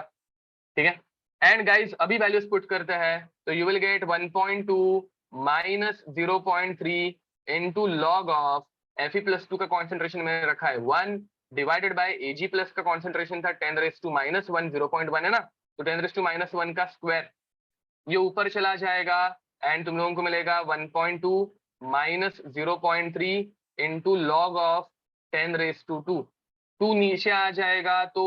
ठीक है। एंड गाइस अभी वैल्यूज पुट करते हैं, तो you will get 1.2 minus 0.3 into log of Fe+2 का कॉन्सेंट्रेशन मैंने रखा है 1 डिवाइडेड बाय Ag+ का कॉन्सेंट्रेशन था 10⁻⁻1, 0.1 है ना, तो 10⁻⁻1 का स्क्वायर, ये ऊपर चला जाएगा एंड तुम लोगों को मिलेगा 1.2 माइनस 0.3 इंटू लॉग ऑफ 10⁻², 2 नीचे आ जाएगा तो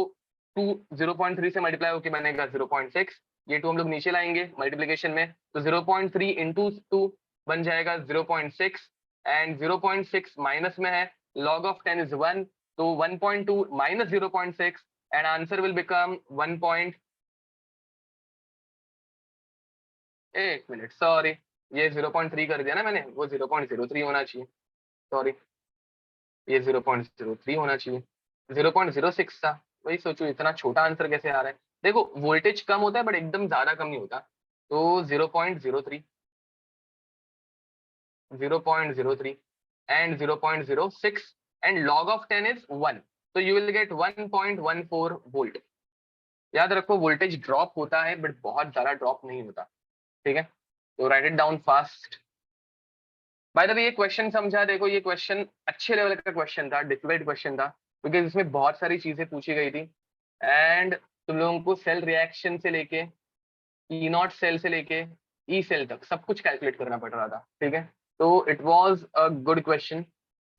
2 0.3 से मल्टीप्लाई होकर बनेगा 0.6, ये 2 हम लोग नीचे लाएंगे मल्टीप्लिकेशन में, तो 0.3 इंटू 2 बन जाएगा 0.6 एंड 0.6 माइनस में है, लॉग ऑफ 10 इज 1, तो 1.2 minus 0.6 and answer will become 1. एक मिनट सॉरी, ये 0.3 कर दिया ना मैंने, वो 0.03 होना चाहिए, सॉरी ये 0.03 होना चाहिए, 0.06 था, वही सोचो इतना छोटा आंसर कैसे आ रहा है। देखो वोल्टेज कम होता है बट एकदम ज्यादा कम नहीं होता, तो 0.03, 0.03 and 0.06 and log of 10 is 1, तो यू विल गेट 1.14 वोल्ट। याद रखो वोल्टेज ड्रॉप होता है बट बहुत ज्यादा ड्रॉप नहीं होता, ठीक है, तो right it down fast. By the way ये क्वेश्चन समझा, देखो ये क्वेश्चन अच्छे लेवल का क्वेश्चन था, डिफिकल्ट क्वेश्चन था, बिकॉज इसमें बहुत सारी चीजें पूछी गई थी एंड तुम लोगों को सेल रिएक्शन से लेके ई नॉट सेल से लेके ई सेल तक सब कुछ कैलकुलेट करना पड़ रहा था, ठीक है, तो it was a good question,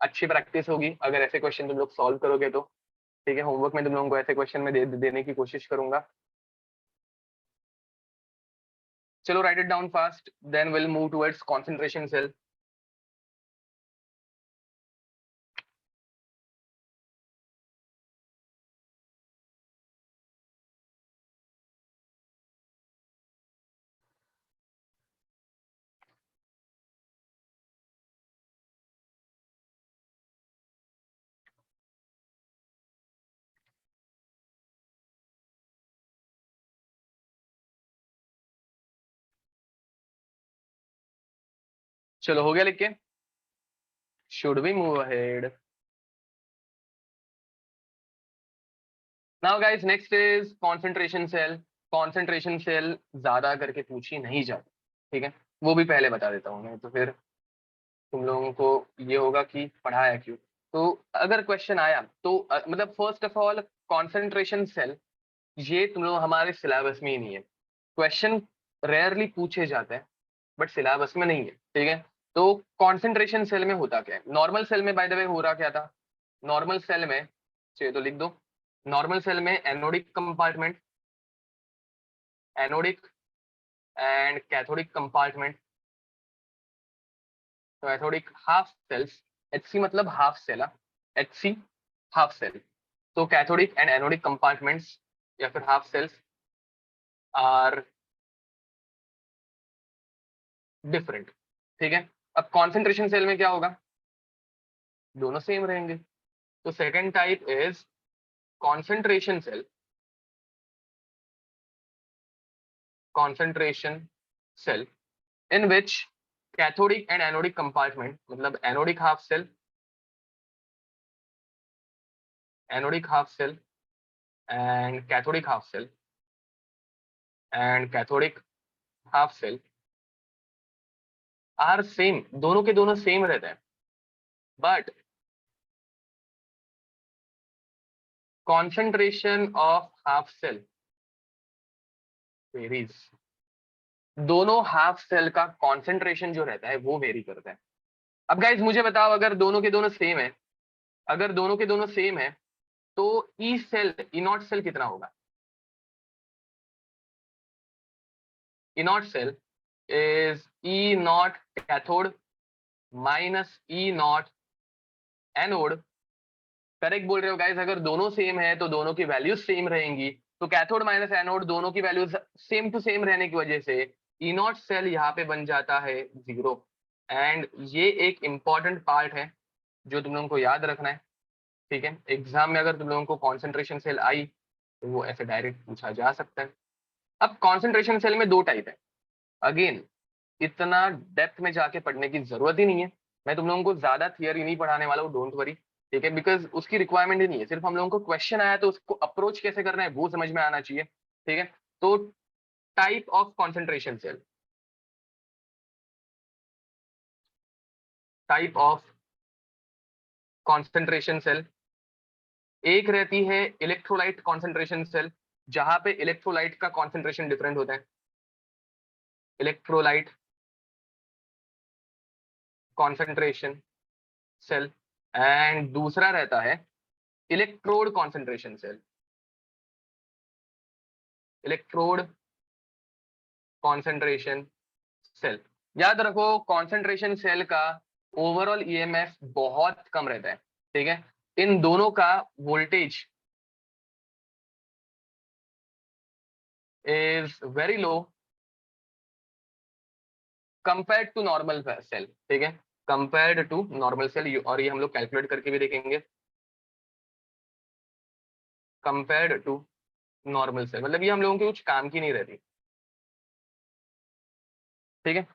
अच्छी प्रैक्टिस होगी अगर ऐसे क्वेश्चन तुम लोग सॉल्व करोगे तो, ठीक है, होमवर्क में तुम लोगों को ऐसे क्वेश्चन में देने की कोशिश करूंगा। चलो write it down fast, then will move towards concentration cell. चलो हो गया लिख के, should we move ahead now guys, next is concentration cell. Concentration cell ज्यादा करके पूछी नहीं जाती, ठीक है, वो भी पहले बता देता हूँ मैं, तो फिर तुम लोगों को ये होगा कि पढ़ाया क्यों। तो अगर क्वेश्चन आया तो मतलब first of all concentration cell ये तुम लोग हमारे सिलेबस में ही नहीं है। क्वेश्चन रेयरली पूछे जाते हैं बट सिलेबस में नहीं है, ठीक है। तो कॉन्सेंट्रेशन सेल में होता क्या है, नॉर्मल सेल में बाय द वे हो रहा क्या था, नॉर्मल सेल में चाहिए तो लिख दो, नॉर्मल सेल में anodic compartment, anodic and cathodic compartment. तो एथोडिक हाफ सेल्स, एचसी मतलब half cell, HC half cell. तो कैथोडिक एंड एनोडिक कंपार्टमेंट्स या फिर हाफ सेल्स आर डिफरेंट, ठीक है। अब कॉन्सेंट्रेशन सेल में क्या होगा, दोनों सेम रहेंगे। तो second type is concentration cell, concentration cell in which cathodic and anodic compartment, मतलब anodic half cell, anodic half cell and cathodic half cell, and cathodic half cell are same, दोनों के दोनों सेम रहते हैं, but concentration of half cell varies. दोनों हाफ सेल का कॉन्सेंट्रेशन जो रहता है वो वेरी करता है। अब गाइज मुझे बताओ, अगर दोनों के दोनों सेम है, अगर दोनों के दोनों सेम है तो E cell, E not cell कितना होगा, E not cell is E not cathode minus E not anode. Correct बोल रहे हो गाइज, अगर दोनों सेम है तो दोनों की वैल्यूज सेम रहेंगी, तो कैथोड माइनस एनोड दोनों की वैल्यूज सेम टू सेम रहने की वजह से ई नॉट सेल यहाँ पे बन जाता है 0। एंड ये एक इंपॉर्टेंट पार्ट है जो तुम लोगों को याद रखना है, ठीक है। एग्जाम में अगर तुम लोगों को कॉन्सेंट्रेशन सेल आई तो वो ऐसे डायरेक्ट पूछा जा सकता है। अब कॉन्सेंट्रेशन सेल में दो टाइप है, अगेन इतना डेप्थ में जाके पढ़ने की जरूरत ही नहीं है, मैं तुम लोगों को ज्यादा थियरी नहीं पढ़ाने वाला हूँ, डोंट वरी, ठीक है, बिकॉज उसकी रिक्वायरमेंट ही नहीं है। सिर्फ हम लोगों को क्वेश्चन आया तो उसको अप्रोच कैसे करना है वो समझ में आना चाहिए, ठीक है। तो type of concentration cell, type of concentration cell, एक रहती है इलेक्ट्रोलाइट कॉन्सेंट्रेशन सेल, जहां पे इलेक्ट्रोलाइट का कॉन्सेंट्रेशन डिफरेंट होता है, इलेक्ट्रोलाइट कॉन्सेंट्रेशन सेल। एंड दूसरा रहता है electrode concentration cell, electrode concentration cell. याद रखो कॉन्सेंट्रेशन सेल का ओवरऑल ईएमएफ बहुत कम रहता है, ठीक है। इन दोनों का voltage is very low compared to normal cell, ठीक है, कंपेयर्ड टू नॉर्मल सेल। और ये हम लोग कैलकुलेट करके भी देखेंगे, कंपेयर्ड टू नॉर्मल सेल, मतलब ये हम लोगों के कुछ काम की नहीं रहती, ठीक है।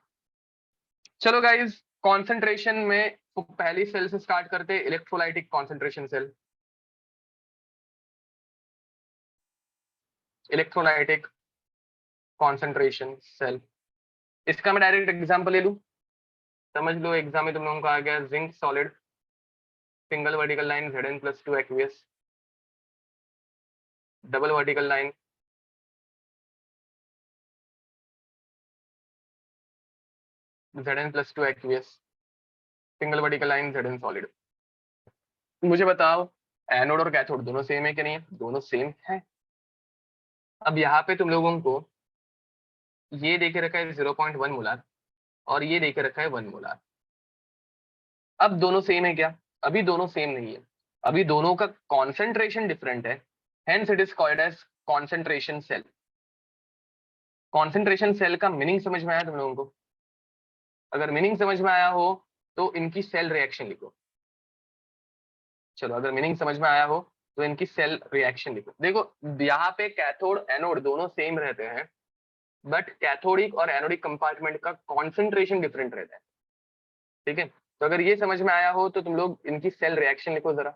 चलो गाइज, कॉन्सेंट्रेशन में तो पहली सेल से स्टार्ट करते हैं, electrolytic concentration cell, electrolytic concentration cell. इसका मैं डायरेक्ट एग्जांपल ले लूं, समझ लो एग्जाम में तुम लोगों का आ गया zinc solid, single vertical line Zn+2 aqueous, double vertical line Zn+2 aqueous, single vertical line Zn solid. मुझे बताओ एनोड और कैथोड दोनों सेम है कि नहीं है, दोनों सेम है। अब यहाँ पे तुम लोगों को ये देखे रखा है 0.1 मोलार और ये देखे रखा है 1 मोलार। अब दोनों सेम है क्या, अभी दोनों सेम नहीं है, अभी दोनों का कॉन्सेंट्रेशन डिफरेंट है, hence it is called as concentration cell. Concentration cell का मीनिंग समझ में आया तुम लोगों को, अगर मीनिंग समझ में आया हो तो इनकी सेल रिएक्शन लिखो। चलो अगर मीनिंग समझ में आया हो तो इनकी सेल रिएक्शन लिखो। देखो यहाँ पे कैथोड एनोड दोनों सेम रहते हैं बट कैथोडिक और एनोडिक कंपार्टमेंट का कॉन्सेंट्रेशन डिफरेंट रहता है, ठीक है। तो अगर ये समझ में आया हो तो तुम लोग इनकी सेल रिएक्शन लिखो जरा।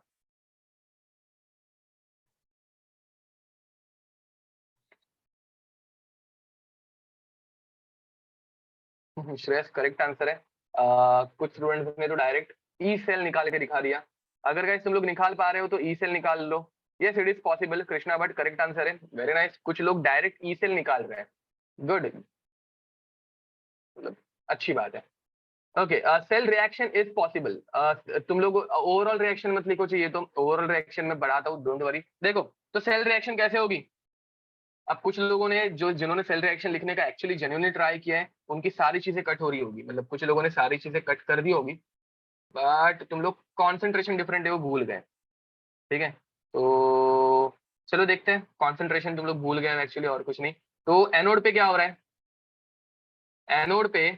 श्रेयस करेक्ट आंसर है। कुछ स्टूडेंट्स ने तो डायरेक्ट ई सेल निकाल के दिखा दिया। अगर गाइस तुम लोग निकाल पा रहे हो तो ई सेल निकाल लो। Yes it is possible, Krishna Bhatt correct answer है, वेरी नाइस। कुछ लोग डायरेक्ट ई सेल निकाल रहे हैं, गुड, मतलब अच्छी बात है। Okay, cell reaction is possible. तुम लोग ओवरऑल रिएक्शन मत लिखो, चाहिए तो ओवरऑल रिएक्शन में बढ़ाता हूँ, डोंट वरी। देखो तो सेल रिएक्शन कैसे होगी। अब कुछ लोगों ने जिन्होंने सेल रिएक्शन लिखने का एक्चुअली जेन्युइनली ट्राई किया है, उनकी सारी चीजें कट हो रही होगी, मतलब कुछ लोगों ने सारी चीजें कट कर दी होगी, बट तुम लोग कॉन्सेंट्रेशन डिफरेंट है वो भूल गए, ठीक है। तो चलो देखते हैं, कॉन्सेंट्रेशन तुम लोग भूल गए एक्चुअली, और कुछ नहीं। तो एनोड पे क्या हो रहा है, एनोड पे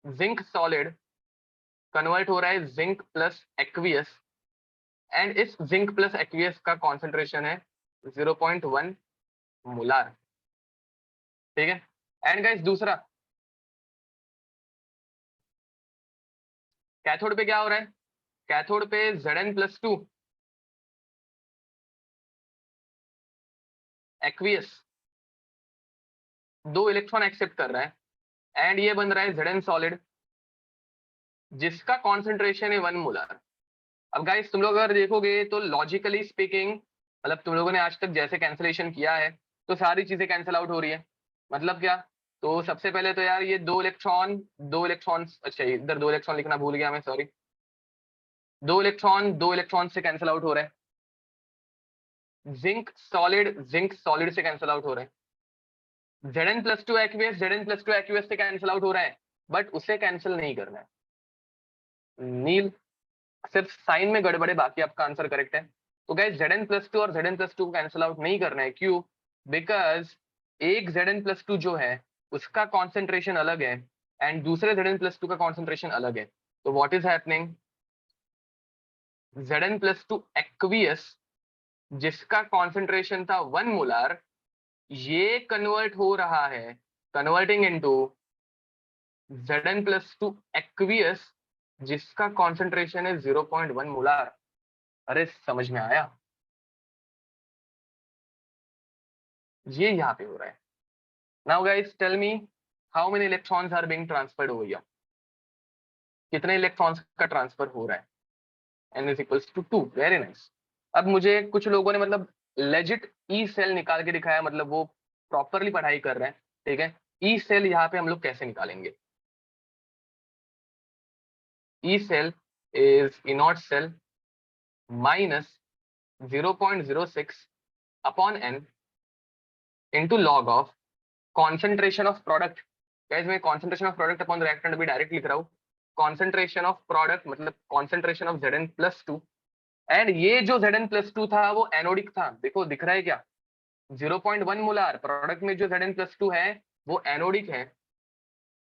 जिंक सॉलिड कन्वर्ट हो रहा है जिंक प्लस एक्वियस, एंड इस जिंक प्लस एक्वियस का कॉन्सेंट्रेशन है 0.1 मोलार, ठीक है। एंड गाइस दूसरा, कैथोड पे क्या हो रहा है, कैथोड पे Zn+2 एक्वियस 2 इलेक्ट्रॉन एक्सेप्ट कर रहा है, एंड ये बन रहा है Zn सॉलिड जिसका कॉन्सेंट्रेशन है 1 मोलार। अब गाइस तुम लोग अगर देखोगे तो लॉजिकली स्पीकिंग, मतलब तुम लोगों ने आज तक जैसे कैंसिलेशन किया है तो सारी चीजें कैंसिल आउट हो रही है। मतलब क्या, तो सबसे पहले तो यार ये 2 इलेक्ट्रॉन, अच्छा इधर 2 इलेक्ट्रॉन लिखना भूल गया मैं, सॉरी। 2 इलेक्ट्रॉन से कैंसिल आउट हो रहे हैं, जिंक सॉलिड से कैंसिल आउट हो रहे हैं, Zn+2 एक्वियस से कैंसिल आउट हो रहा है, बट उसे कैंसिल नहीं करना है नील, सिर्फ साइन में गड़बड़े, बाकी आपका आंसर करेक्ट है। तो गाइस Zn+2 और Zn+2 को कैंसिल आउट नहीं करना है, क्यों, बिकॉज एक Zn+2 जो है उसका कॉन्सेंट्रेशन अलग है एंड दूसरे Zn+2 का कॉन्सेंट्रेशन अलग है। तो what is happening, Zn+2 aqueous जिसका कॉन्सेंट्रेशन था 1 मोलार, ये कन्वर्ट हो रहा है, कन्वर्टिंग इनटू Zn+2 एक्वियस जिसका कॉन्सेंट्रेशन है 0.1 मोलार। अरे समझ में आया, ये यहाँ पे हो रहा है। Now guys tell me how many electrons are being transferred over here, कितने इलेक्ट्रॉन्स का ट्रांसफर हो रहा है, n is equals to 2, very nice. अब मुझे कुछ लोगों ने मतलब लेजिट ई सेल निकाल के दिखाया, मतलब वो प्रॉपरली पढ़ाई कर रहे हैं, ठीक है। ई सेल यहाँ पे हम लोग कैसे निकालेंगे, E cell is E not cell minus 0.06 upon n into log of concentration of product. Guys मैं concentration of product upon reactant भी डायरेक्ट लिख रहा हूँ, कॉन्सेंट्रेशन ऑफ प्रोडक्ट मतलब कॉन्सेंट्रेशन ऑफ Zn+2, एंड ये जो Zn+2 था वो एनोडिक था, देखो दिख रहा है क्या, 0.1 मोलार प्रोडक्ट में जो Zn+2 है वो एनोडिक है,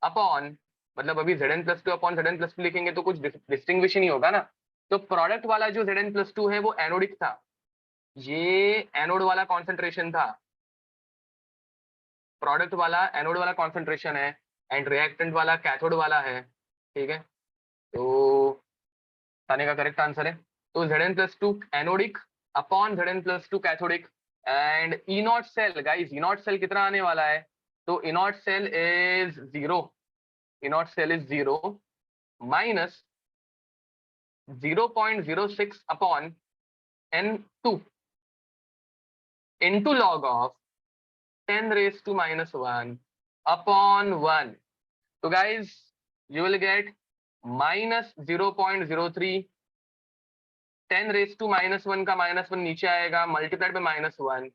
अपॉन, मतलब अभी Zn+2 अपॉन Zn+2 लिखेंगे तो कुछ डिस्टिंग्विश नहीं होगा ना, तो प्रोडक्ट वाला जो Zn+2 है वो एनोडिक था, ये एनोड वाला कॉन्सेंट्रेशन था, प्रोडक्ट वाला एनोड वाला कॉन्सेंट्रेशन है एंड रिएक्टेंट वाला कैथोड वाला है, ठीक है। तो ताने का करेक्ट आंसर है, तो Zn+2 anodic upon Zn+2 cathodic, and E not cell, guys E not cell कितना आने वाला है, तो E not cell is 0, E not cell is 0 minus 0.06 upon n2 into log of 10 raised to minus 1 upon 1. So guys, you will get minus 0.03, 10 raised to minus 1 का minus 1 नीचे आएगा, multiplied by minus 1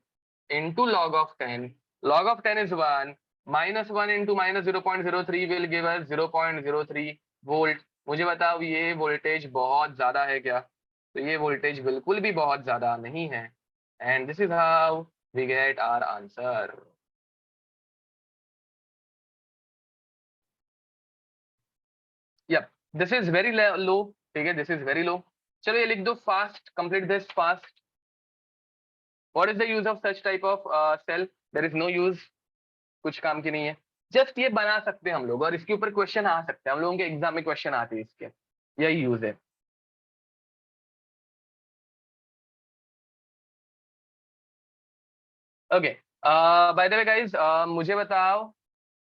into log of 10. Log of 10 is 1. Minus 1 into minus 0.03 will give us 0.03 volt. मुझे बताओ ये वोल्टेज बहुत ज्यादा है क्या, तो ये वोल्टेज बिल्कुल भी बहुत ज्यादा नहीं है, and this is how we get our answer. Yep, this is very low, ठीक है, this is very low. चलो ये लिख दो fast, complete this fast. What is the use of such type of cell? There is no use, कुछ काम की नहीं है, जस्ट ये बना सकते हैं हम लोग और इसके ऊपर क्वेश्चन आ सकते हैं, हम लोगों के एग्जाम में क्वेश्चन आते हैं इसके, यही यूज है। Okay, by the way guys, मुझे बताओ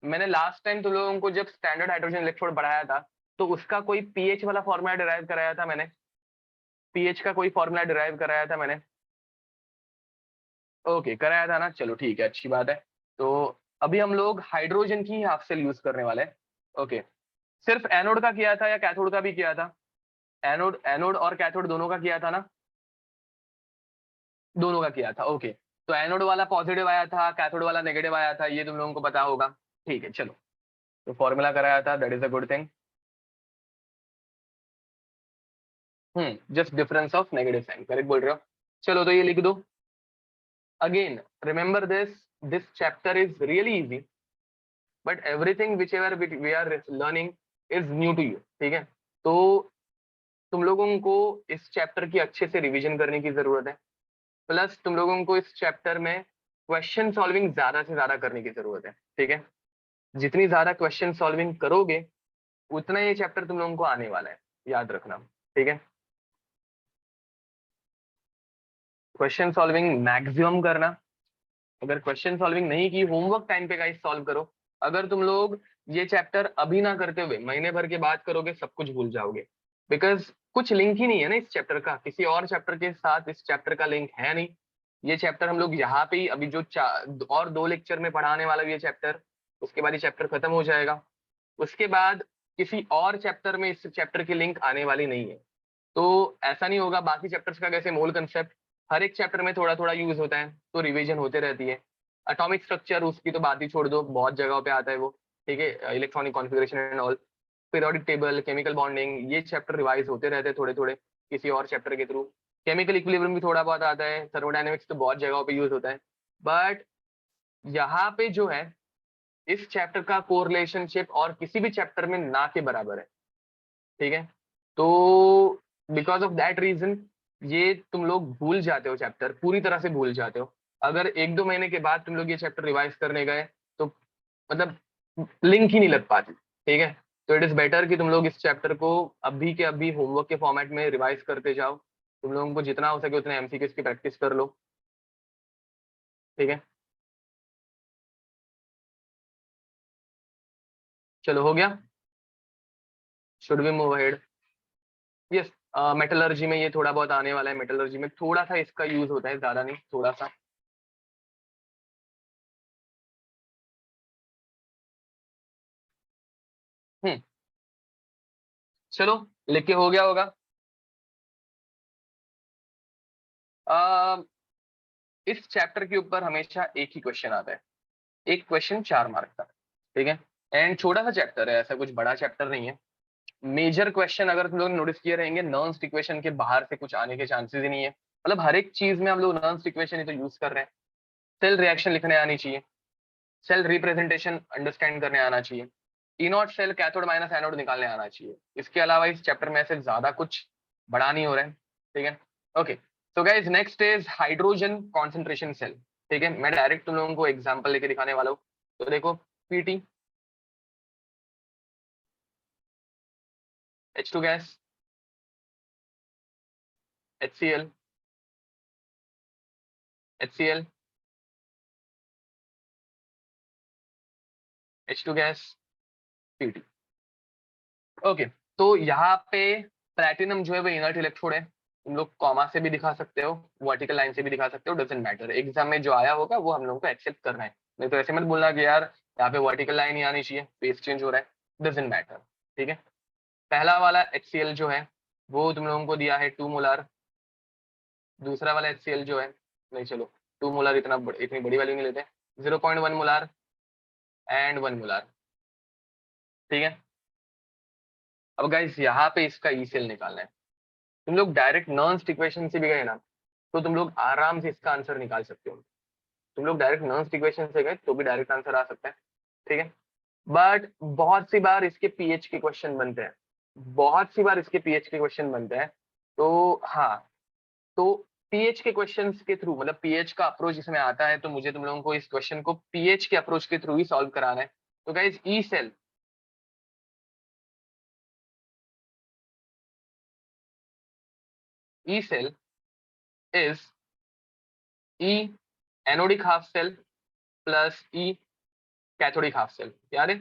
मैंने लास्ट टाइम तुम लोगों को जब स्टैंडर्ड हाइड्रोजन इलेक्ट्रोड पढ़ाया था तो उसका कोई पीएच वाला फॉर्मूला डिराइव कराया था मैंने, पीएच का कोई फॉर्मूला डिराइव कराया था मैंने। ओके कराया था ना, चलो ठीक है, अच्छी बात है। तो अभी हम लोग हाइड्रोजन की हाफ सेल यूज करने वाले हैं। ओके, सिर्फ एनोड का किया था या कैथोड का भी किया था? एनोड एनोड और कैथोड दोनों का किया था ना? दोनों का किया था, ओके। तो एनोड वाला पॉजिटिव आया था, कैथोड वाला नेगेटिव आया था, ये तुम लोगों को पता होगा। ठीक है चलो, तो फॉर्मूला कराया था, that is a good thing. Just difference of negative sign, correct बोल रहे हो। चलो तो ये लिख दो। Again remember this chapter is really easy, but everything whichever we are learning is new to you, ठीक है। तो तुम लोगों को इस चैप्टर की अच्छे से रिवीजन करने की जरूरत है, प्लस तुम लोगों को इस चैप्टर में क्वेश्चन सॉल्विंग ज्यादा से ज्यादा करने की जरूरत है, ठीक है। जितनी ज्यादा क्वेश्चन सॉल्विंग करोगे उतना ये चैप्टर तुम लोगों को आने वाला है, याद रखना, ठीक है। क्वेश्चन सॉल्विंग मैक्सिमम करना। अगर क्वेश्चन सॉल्विंग नहीं की, होमवर्क टाइम पे गाइस सॉल्व करो। अगर तुम लोग ये चैप्टर अभी ना करते हुए महीने भर के बाद करोगे, सब कुछ भूल जाओगे, बिकॉज कुछ लिंक ही नहीं है ना इस चैप्टर का, किसी और चैप्टर के साथ इस चैप्टर का लिंक है नहीं। ये चैप्टर हम लोग यहाँ पे ही अभी जो और 2 लेक्चर में पढ़ाने वाला ये चैप्टर, उसके बाद ये चैप्टर खत्म हो जाएगा। उसके बाद किसी और चैप्टर में इस चैप्टर की लिंक आने वाली नहीं है। तो ऐसा नहीं होगा बाकी चैप्टर्स का कैसे मोल कंसेप्ट हर एक चैप्टर में थोड़ा थोड़ा यूज होता है, तो रिवीजन होते रहती है। एटॉमिक स्ट्रक्चर उसकी तो बात ही छोड़ दो, बहुत जगहों पे आता है वो, ठीक है। Electronic configuration and all, periodic table, chemical bonding, ये चैप्टर रिवाइज होते रहते हैं थोड़े थोड़े किसी और चैप्टर के थ्रू। केमिकल इक्विलिब्रियम भी थोड़ा बहुत आता है, थर्मोडायनेमिक्स तो बहुत जगहों पे यूज होता है। बट यहाँ पे जो है इस चैप्टर का कोरिलेशनशिप और किसी भी चैप्टर में ना के बराबर है, ठीक है। तो बिकॉज ऑफ दैट रीजन ये तुम लोग भूल जाते हो, चैप्टर पूरी तरह से भूल जाते हो। अगर 1-2 महीने के बाद तुम लोग ये चैप्टर रिवाइज करने गए तो मतलब लिंक ही नहीं लग पाती, ठीक है। तो इट इज बेटर कि तुम लोग इस चैप्टर को अभी के अभी होमवर्क के फॉर्मेट में रिवाइज करते जाओ। तुम लोगों को जितना हो सके उतने एमसीक्यूज की प्रैक्टिस कर लो, ठीक है। चलो हो गया, should be move ahead. Yes, metallurgy में ये थोड़ा बहुत आने वाला है, मेटलर्जी में थोड़ा सा इसका यूज होता है, ज्यादा नहीं, थोड़ा सा। हम्म, चलो लिख के हो गया होगा। अ, इस चैप्टर के ऊपर हमेशा एक ही क्वेश्चन आता है, एक क्वेश्चन 4 मार्क का, ठीक है। एंड छोटा सा चैप्टर है, ऐसा कुछ बड़ा चैप्टर नहीं है। मेजर क्वेश्चन अगर तुम लोग नोटिस किए रहेंगे, नॉन इक्वेशन के बाहर से कुछ आने के चांसेस ही नहीं है। मतलब हर एक चीज में हम लोग नॉन इक्वेशन ही तो यूज कर रहे हैं। सेल रिएक्शन लिखने आनी चाहिए, सेल रिप्रेजेंटेशन अंडरस्टैंड करने आना चाहिए, E not cell cathode minus anode निकालने आना चाहिए। इसके अलावा इस चैप्टर में से ज्यादा कुछ बड़ा नहीं हो रहा है, ठीक है। Okay, so guys next is hydrogen concentration cell, ठीक है। मैं डायरेक्ट तुम लोगों को एग्जांपल लेके दिखाने वाला हूँ। तो देखो, PT, H2 gas, HCl, HCl, H2 gas, PT. Okay, तो यहाँ पे प्लैटिनम जो है वो इनर्ट इलेक्ट्रोड है। तुम लोग कॉमा से भी दिखा सकते हो, वर्टिकल लाइन से भी दिखा सकते हो, डजेंट मैटर। एग्जाम में जो आया होगा वो हम लोगों को एक्सेप्ट करना है। नहीं तो ऐसे मत बोलना कि यार यहाँ पे वर्टिकल लाइन ही आनी चाहिए, फेस चेंज हो रहा है, डजेंट मैटर, ठीक है। पहला वाला HCl जो है वो तुम लोगों को दिया है 2 मोलर। दूसरा वाला HCl जो है, नहीं चलो 2 मोलर इतनी बड़ी वैल्यू नहीं लेते, 0.1 मोलर एंड 1 मोलर, ठीक है। अब गाइस यहाँ पे इसका ई सेल निकालना है। तुम लोग डायरेक्ट नॉन इक्वेशन से भी गए ना तो तुम लोग आराम से इसका आंसर निकाल सकते हो। तुम लोग डायरेक्ट नॉन इक्वेशन से गए तो भी डायरेक्ट आंसर आ सकता है, ठीक है। बट बहुत सी बार इसके पीएच के क्वेश्चन बनते हैं, बहुत सी बार इसके पीएच के क्वेश्चन बनते हैं। तो हाँ, तो पीएच के क्वेश्चंस के थ्रू, मतलब पीएच का अप्रोच इसमें आता है, तो मुझे तुम लोगों को इस क्वेश्चन को पीएच के अप्रोच के थ्रू ही सॉल्व कराना है। तो guys E cell is E anodic half cell plus E cathodic half cell, याद है?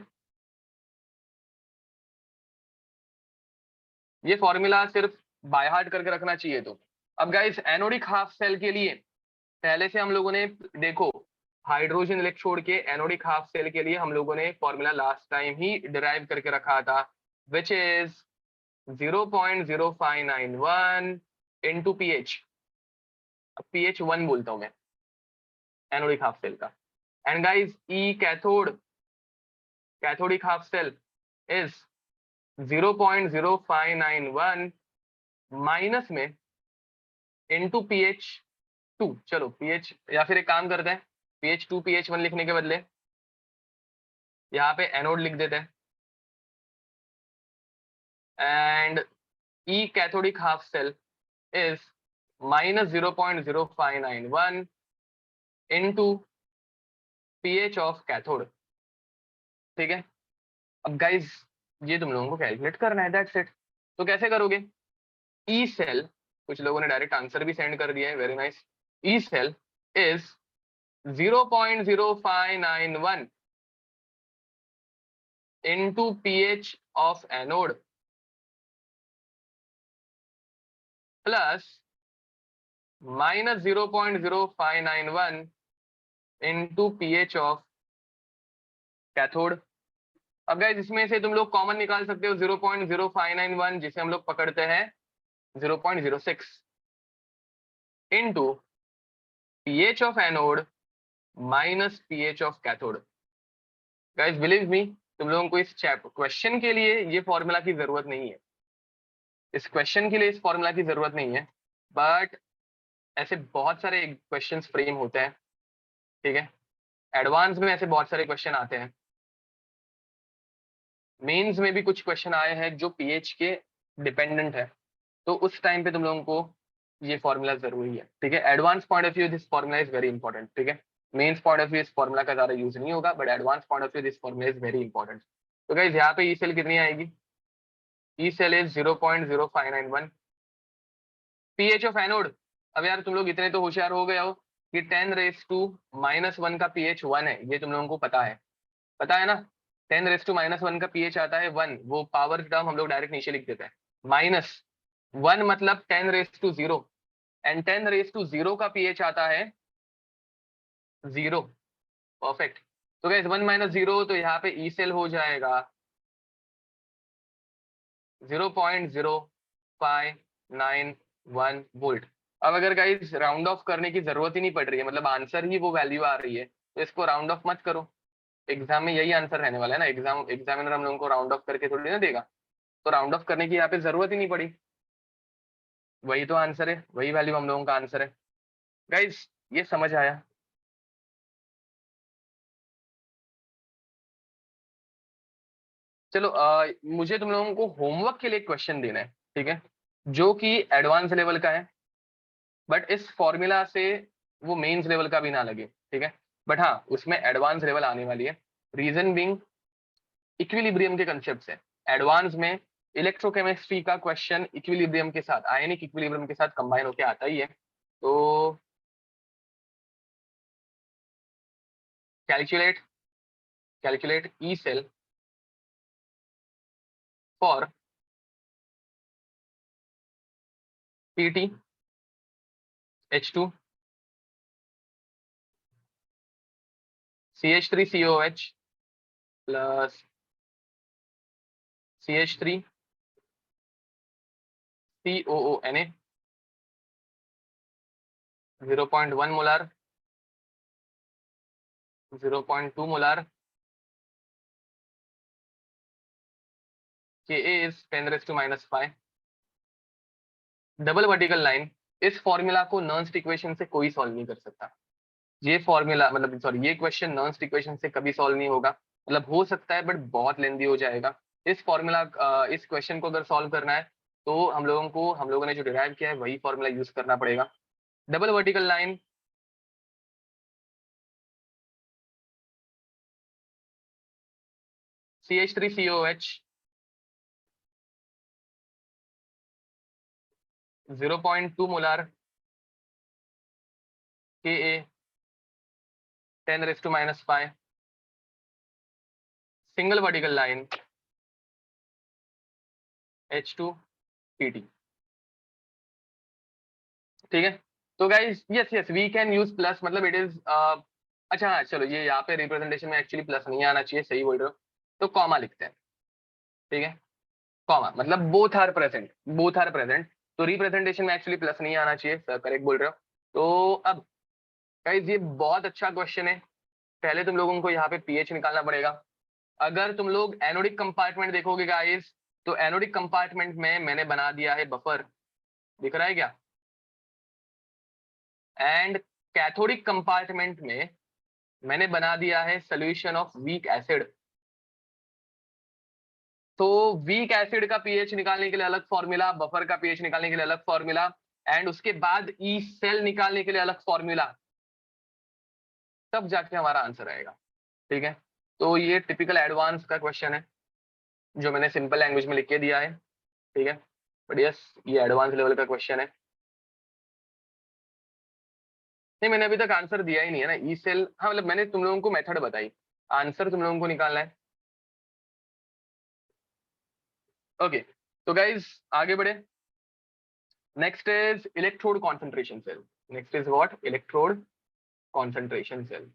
ये फॉर्मूला सिर्फ बाय हार्ट करके रखना चाहिए। तो अब गाइस एनोडिक हाफ सेल के लिए पहले से हम लोगों ने देखो हाइड्रोजन इलेक्ट्रोड के एनोडिक हाफ सेल के लिए हम लोगों ने फॉर्मूला लास्ट टाइम ही डिराइव करके रखा था, विच इज 0.0591 इनटू पीएच। अब पीएच 1 बोलता हूं मैं एनोडिक हाफ सेल का। And guys E cathodic half cell is 0.0591 minus में इनटू पीएच 2। चलो पीएच, या फिर एक काम करते हैं, पीएच 2 पीएच 1 लिखने के बदले यहाँ पे एनोड लिख देते हैं। And E cathodic half cell is minus 0.0591 into pH of cathode. ठीक है, अब गाइस ये तुम लोगों को कैलकुलेट करना है, दैट्स इट। तो कैसे करोगे? ई सेल, कुछ लोगों ने डायरेक्ट आंसर भी सेंड कर दिया है, very nice. E cell is 0.0591 into pH of anode plus minus 0.0591 into pH of cathode. अब गाइस इसमें से तुम लोग कॉमन निकाल सकते हो 0.0591, जिसे हम लोग पकड़ते हैं 0.06 into pH of anode minus pH of cathode. Guys believe me, तुम लोगों को इस क्वेश्चन के लिए ये फॉर्मूला की जरूरत नहीं है, इस क्वेश्चन के लिए इस फॉर्मूला की जरूरत नहीं है, बट ऐसे बहुत सारे क्वेश्चंस फ्रेम होते हैं। ठीक है, एडवांस में ऐसे बहुत सारे क्वेश्चन आते हैं, मेंस में भी कुछ क्वेश्चन आए हैं जो पीएच के डिपेंडेंट है, तो उस टाइम पे तुम लोगों को ये फॉर्मूला जरूरी है। ठीक है, advance point of view this formula is very important. ठीक है, मेंस पॉइंट ऑफ व्यू इस फॉर्मूला का ज्यादा यूज नहीं होगा, but advance point of view this formula is very important. तो गाइस यहाँ पे ई सेल कितनी आएगी? E cell is 0.0591 pH of anode. अब यार तुम लोग इतने तो होशियार हो गए हो कि 10⁻⁻1 का पीएच 1 है, ये तुम लोगों को पता है ना? 10⁻⁻1 का पीएच आता है 1, वो पावर टर्म हम लोग डायरेक्ट नीचे लिख देते हैं। -1 मतलब 10⁻0 एंड 10⁻0 का पीएच आता है 0। परफेक्ट। तो गाइस 1 - 0, तो यहाँ पे ई सेल हो जाएगा 0.0591 वोल्ट। अब अगर गाइस राउंड ऑफ करने की जरूरत ही नहीं पड़ रही है, मतलब आंसर ही वो वैल्यू आ रही है, तो इसको राउंड ऑफ मत करो। एग्जाम में यही आंसर रहने वाला है ना, एग्जामिनर हम लोगों को राउंड ऑफ करके थोड़ी ना देगा, तो राउंड ऑफ करने की यहाँ पे जरूरत ही नहीं पड़ी, वही तो आंसर है, वही वैल्यू हम लोगों का आंसर है। गाइस ये समझ आया? चलो मुझे तुम लोगों को होमवर्क के लिए क्वेश्चन देना है, ठीक है, जो कि एडवांस लेवल का है, बट इस फॉर्मूला से वो मेंस लेवल का भी ना लगे। ठीक है, बट हाँ उसमें एडवांस लेवल आने वाली है। रीजन बीइंग इक्विलिब्रियम के कंसेप्ट है, एडवांस में इलेक्ट्रोकेमिस्ट्री का क्वेश्चन इक्विलिब्रियम के साथ, आयनिक इक्विलिब्रियम के साथ कंबाइन होके आता ही है। तो calculate E cell for PT H2 CH3COH plus CH3 COONA 0.1 molar, 0.2 molar, Ka is 10⁻⁵। Double vertical line, इस फॉर्मूला को नॉन्स्ट इक्वेशन से कोई सॉल्व नहीं कर सकता। ये फॉर्मूला मतलब सॉरी ये क्वेश्चन नॉन्स्ट इक्वेशन से कभी सॉल्व नहीं होगा, मतलब हो सकता है बट बहुत लेंदी हो जाएगा। इस फॉर्मूला इस क्वेश्चन को अगर सॉल्व करना है तो हम लोगों ने जो डिराइव किया है वही फॉर्मूला यूज करना पड़ेगा। Double vertical line, CH3COH 0.2 molar, Ka 10⁻⁵, single vertical line H2 PT। ठीक है, तो guys yes yes we can use plus, मतलब इट इज अच्छा हाँ चलो, ये यहाँ पे रिप्रेजेंटेशन में एक्चुअली प्लस नहीं आना चाहिए, सही बोल रहे हो, तो कॉमा लिखते हैं। ठीक है, कॉमा मतलब both are present, both are present, तो रिप्रेजेंटेशन में एक्चुअली प्लस नहीं आना चाहिए, सर करेक्ट बोल रहे हो। तो अब गाइस ये बहुत अच्छा क्वेश्चन है। पहले तुम लोगों को यहाँ पे पीएच निकालना पड़ेगा। अगर तुम लोग एनोडिक कंपार्टमेंट देखोगे गाइस, तो एनोडिक कंपार्टमेंट में मैंने बना दिया है बफर, दिख रहा है क्या? एंड कैथोडिक कंपार्टमेंट में मैंने बना दिया है सोल्यूशन ऑफ वीक एसिड। तो वीक एसिड का पीएच निकालने के लिए अलग फॉर्मूला, बफर का पीएच निकालने के लिए अलग फॉर्मूला, एंड उसके बाद ई सेल निकालने के लिए अलग फॉर्मूला, तब जाके हमारा आंसर आएगा। ठीक है, तो ये टिपिकल एडवांस का क्वेश्चन है जो मैंने सिंपल लैंग्वेज में लिख के दिया है। ठीक है, बट यस ये एडवांस लेवल का क्वेश्चन है। नहीं मैंने अभी तक आंसर दिया ही नहीं है ना, ई सेल, हाँ मतलब मैंने तुम लोगों को मेथड बताई, आंसर तुम लोगों को निकालना है। ओके, तो गाइज आगे बढ़े। Next is electrode concentration cell. Next is what? Electrode concentration cell.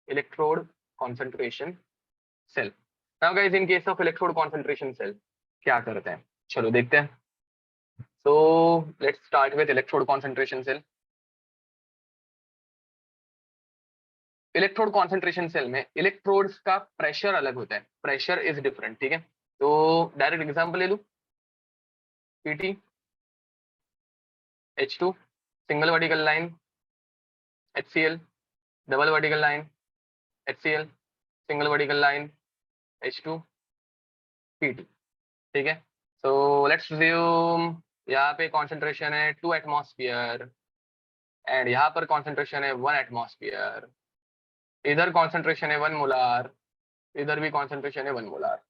Electrode concentration cell. Now guys in case of electrode concentration cell क्या करते हैं, चलो देखते हैं। So let's start with electrode concentration cell. Electrode concentration cell में इलेक्ट्रोड्स का प्रेशर अलग होता है, प्रेशर इज डिफरेंट। ठीक है, तो डायरेक्ट एग्जांपल ले लूं, PT H2 single vertical line HCl, double vertical line HCl, single vertical line H2 PT। ठीक है, सो लेट्स अज्यूम यहाँ पे कॉन्सेंट्रेशन है 2 एटमॉस्फेयर एंड यहाँ पर कॉन्सेंट्रेशन है 1 एटमॉस्फेयर, इधर कॉन्सेंट्रेशन है 1 मोलार, इधर भी कॉन्सेंट्रेशन है 1 मोलार।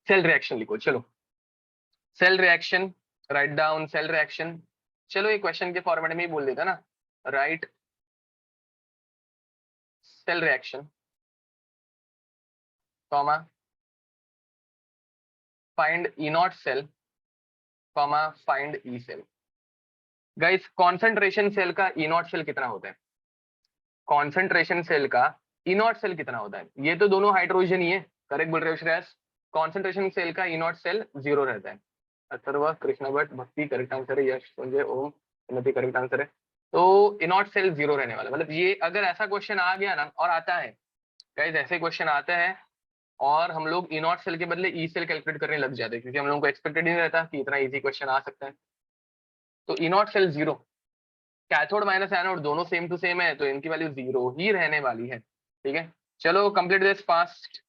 सेल रिएक्शन लिखो, चलो cell reaction, write down cell reaction. चलो ये क्वेश्चन के फॉर्मेट में ही बोल देता ना, write cell reaction comma find E not cell comma find E cell. Guys concentration cell का ई नॉट सेल कितना होता है? कॉन्सेंट्रेशन सेल का ई नॉट सेल कितना होता है? ये तो दोनों हाइड्रोजन ही है, करेक्ट बोल रहे हो श्रेयस। कॉन्सेंट्रेशन सेल का ई नॉट सेल 0 रहता है। अथर्व, कृष्णा भट्ट, भक्ति करेक्ट आंसर है, यश, संजय, ओम, उन्नति करेक्ट आंसर है। तो ई नॉट सेल 0 रहने वाला, मतलब ये अगर ऐसा क्वेश्चन आ गया ना, और आता है गाइस, ऐसे क्वेश्चन आता है और हम लोग ई नॉट सेल के बदले ई सेल कैलकुलेट करने लग जाते हैं, क्योंकि हम लोगों को एक्सपेक्टेड ही नहीं रहता कि इतना इजी क्वेश्चन आ सकता है। तो E not cell 0, cathode minus anode दोनों सेम टू सेम है, तो इनकी वैल्यू 0 ही रहने वाली है। ठीक है, चलो कंप्लीट दिस फास्ट।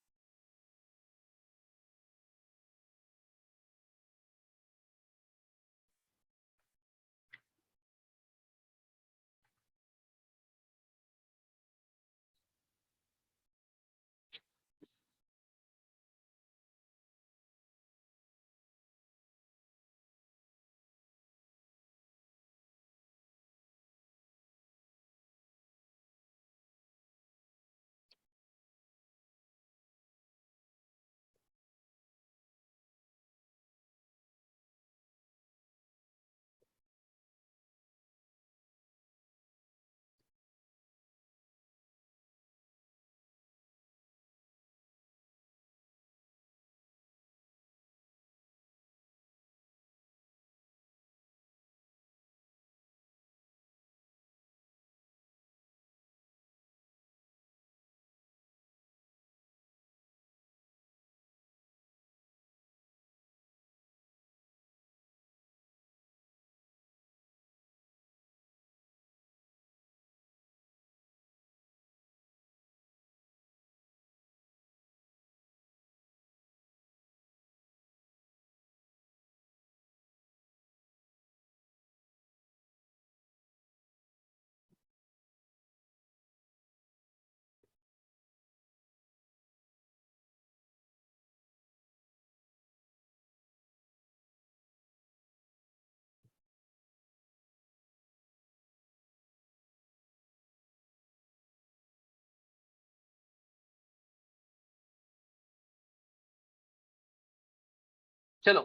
चलो,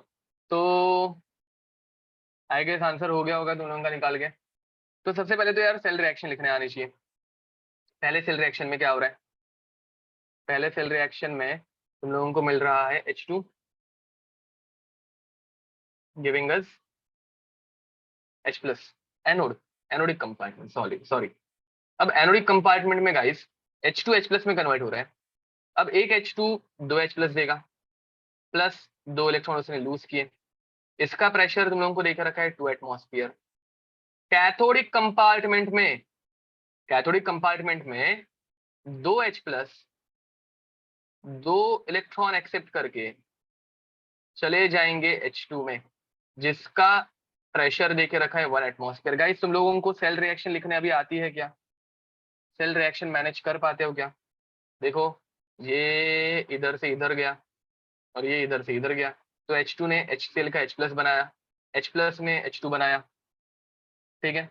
तो आई गेस आंसर हो गया होगा तुम लोगों का निकाल के। तो सबसे पहले तो यार सेल रिएक्शन लिखने आनी चाहिए। पहले सेल रिएक्शन में क्या हो रहा है? पहले सेल रिएक्शन में तुम लोगों को मिल रहा है H2 giving us H plus, anode, anodic compartment, sorry. अब एनोडिक कंपार्टमेंट में गाइस H2 H प्लस में कन्वर्ट हो रहा है। अब एक H2 दो H प्लस देगा, प्लस 2 इलेक्ट्रॉन उसने लूज किए। इसका प्रेशर तुम लोगों को देकर रखा है 2 एटमॉस्फेयर। कैथोडिक कंपार्टमेंट में, कैथोडिक कंपार्टमेंट में 2 H प्लस 2 इलेक्ट्रॉन एक्सेप्ट करके चले जाएंगे H2 में, जिसका प्रेशर देके रखा है 1 एटमॉस्फेयर। गाइस तुम लोगों को सेल रिएक्शन लिखने अभी आती है क्या? सेल रिएक्शन मैनेज कर पाते हो क्या? देखो, ये इधर से इधर गया और ये इधर से इधर गया, तो H2 ने HCl का H प्लस बनाया, H प्लस ने H2 बनाया, ठीक है।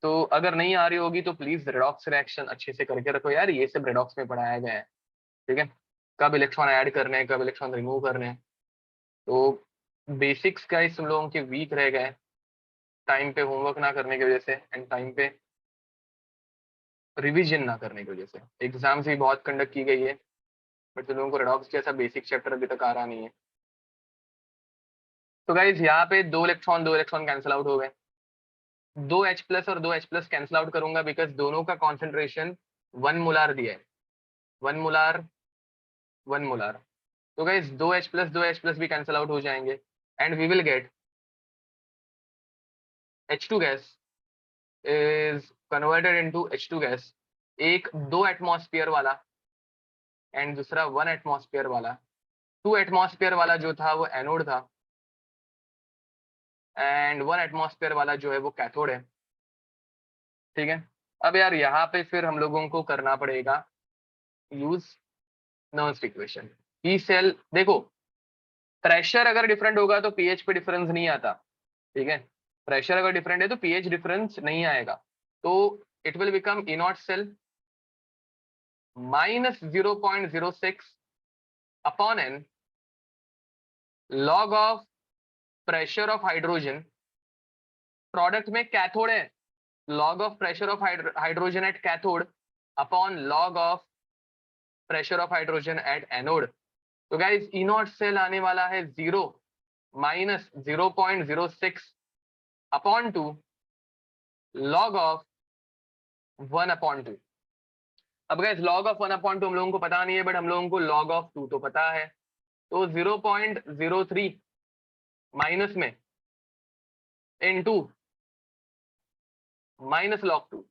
तो अगर नहीं आ रही होगी तो प्लीज रेडॉक्स रिएक्शन अच्छे से करके रखो यार, ये सब रेडॉक्स में पढ़ाया गया है, ठीक है। कब इलेक्ट्रॉन ऐड करने हैं, कब इलेक्ट्रॉन रिमूव करने हैं, तो बेसिक्स का तुम लोगों के वीक रह गए टाइम पे होमवर्क ना करने की वजह से, एंड टाइम पे रिवीजन ना करने की वजह से। एग्जाम्स भी बहुत कंडक्ट की गई है, बट तुम लोगों को रेडॉक्स जैसा बेसिक चैप्टर अभी तक आ रहा नहीं है। तो गाइज यहाँ पे दो इलेक्ट्रॉन कैंसिल आउट हो गए। 2 H प्लस और 2 H प्लस कैंसिल आउट करूंगा बिकॉज दोनों का कॉन्सेंट्रेशन 1 मोलार दिया है, 1 मोलार 1 मोलार। तो गाइज 2 H प्लस भी कैंसिल आउट हो जाएंगे and we will get H2 gas is converted into H2 gas, एक 2 एटमॉस्फेयर वाला एंड दूसरा 1 एटमॉस्फेयर वाला। 2 एटमॉस्फेयर वाला जो था वो एनोड था एंड 1 एटमॉस्फेयर वाला जो है वो कैथोड है, ठीक है। अब यार यहाँ पे फिर हम लोगों को करना पड़ेगा यूज नर्न्स इक्वेशन। पी सेल, देखो प्रेशर अगर डिफरेंट होगा तो पीएच पे डिफरेंस नहीं आता, ठीक है। प्रेशर अगर डिफरेंट है तो पीएच डिफरेंस नहीं आएगा, तो it will become E not cell minus 0.06 upon N log of pressure of hydrogen, product में कैथोड है, log of pressure of hydrogen at cathode upon log of pressure of hydrogen at anode. तो गाइस ई नॉट सेल आने वाला है 0 माइनस 0.06 अपॉन 2 लॉग ऑफ 1/2। अब गाइस लॉग ऑफ 1/2 हम लोगों को पता नहीं है, बट हम लोगों को लॉग ऑफ 2 तो पता है, तो 0.03 माइनस में into minus log 2,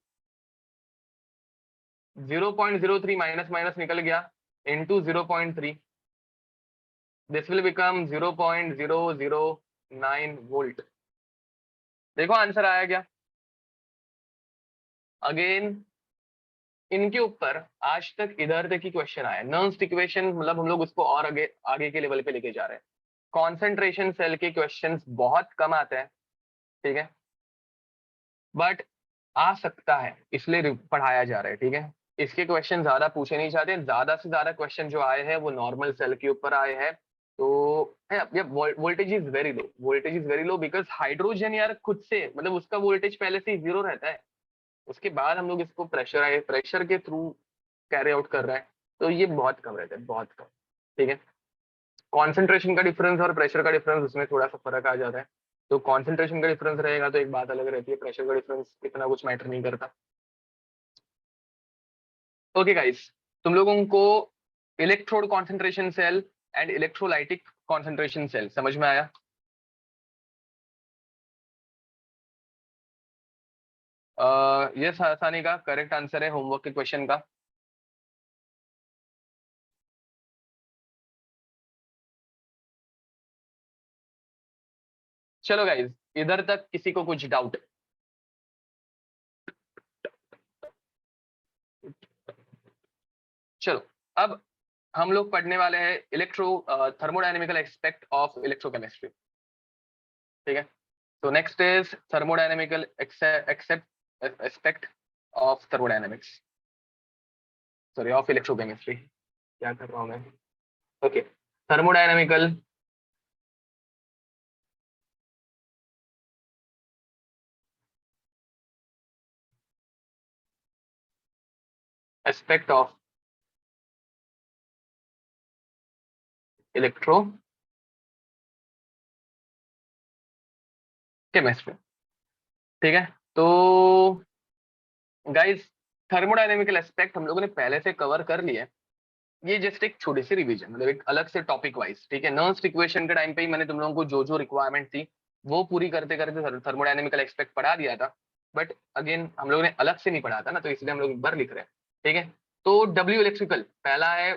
0.03 minus minus निकल गया into 0.3, this will become 0.009 volt. देखो आंसर आया क्या? अगेन इनके ऊपर आज तक इधर तक ही क्वेश्चन आया, नर्न्स इक्वेशन, मतलब हम लोग उसको और आगे आगे के लेवल पे लेके जा रहे हैं। कॉन्सेंट्रेशन सेल के क्वेश्चंस बहुत कम आते हैं, ठीक है, बट आ सकता है इसलिए पढ़ाया जा रहा है, ठीक है। इसके क्वेश्चन ज्यादा पूछे नहीं जाते, ज्यादा से ज्यादा क्वेश्चन जो आए हैं वो नॉर्मल सेल के ऊपर आए हैं। तो voltage is very low, voltage is very low because hydrogen यार खुद से, मतलब उसका वोल्टेज पहले से ही 0 रहता है, उसके बाद हम लोग इसको प्रेशर के थ्रू कैरी आउट कर रहा है, तो ये बहुत कम रहता है, बहुत कम, ठीक है। कॉन्सेंट्रेशन का डिफरेंस और प्रेशर का डिफरेंस, उसमें थोड़ा सा फर्क आ जाता है। तो कॉन्सेंट्रेशन का डिफरेंस रहेगा तो एक बात अलग रहती है, प्रेशर का डिफरेंस इतना कुछ मैटर नहीं करता। ओके गाइस, तुम लोगों को electrode concentration cell and electrolytic concentration cell समझ में आया? यस आसानी का करेक्ट आंसर है होमवर्क के क्वेश्चन का। चलो गाइज, इधर तक किसी को कुछ डाउट? चलो, अब हम लोग पढ़ने वाले हैं electro thermodynamical aspect of electrochemistry, ठीक है। तो next is thermodynamical aspect of thermodynamics, sorry of electrochemistry, क्या कर रहा हूं मैं? Okay, thermodynamical aspect of electro chemistry. ठीक है, तो गाइस थर्मोडायनेमिकल एस्पेक्ट हम लोगों ने पहले से कवर कर लिया है। ये जस्ट एक छोटी सी रिवीजन, मतलब एक अलग से टॉपिक वाइज। ठीक है, नर्स्ट इक्वेशन के टाइम पे ही मैंने तुम लोगों को जो जो रिक्वायरमेंट थी वो पूरी करते करते थर्मोडायनेमिकल एस्पेक्ट पढ़ा दिया था। बट अगेन हम लोगों ने अलग से नहीं पढ़ा था ना, तो इसलिए हम लोग एक बार लिख रहे हैं। ठीक है, तो डब्ल्यू इलेक्ट्रिकल पहला है,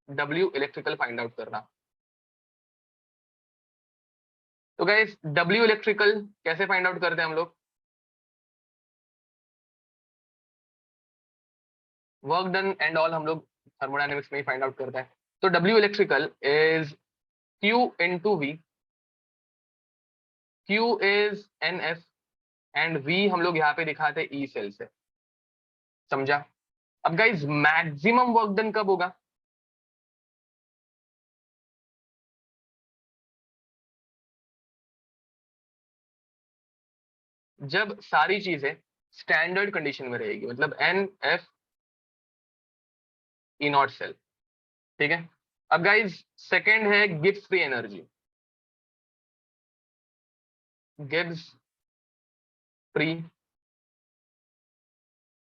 डब्ल्यू इलेक्ट्रिकल फाइंड आउट करना। तो गाइस डब्ल्यू इलेक्ट्रिकल कैसे फाइंड आउट करते हैं हम लोग? वर्क डन एंड ऑल हम लोग थर्मोडायनेमिक्स में ही फाइंड आउट करते हैं। तो W electrical is Q into V, Q is N F and V हम लोग यहाँ पे दिखाते ई सेल से। समझा? अब गाइज मैक्सिमम वर्क डन कब होगा? जब सारी चीजें स्टैंडर्ड कंडीशन में रहेगी, मतलब N F E not cell. ठीक है, अब गाइज सेकेंड है Gibbs free energy, Gibbs free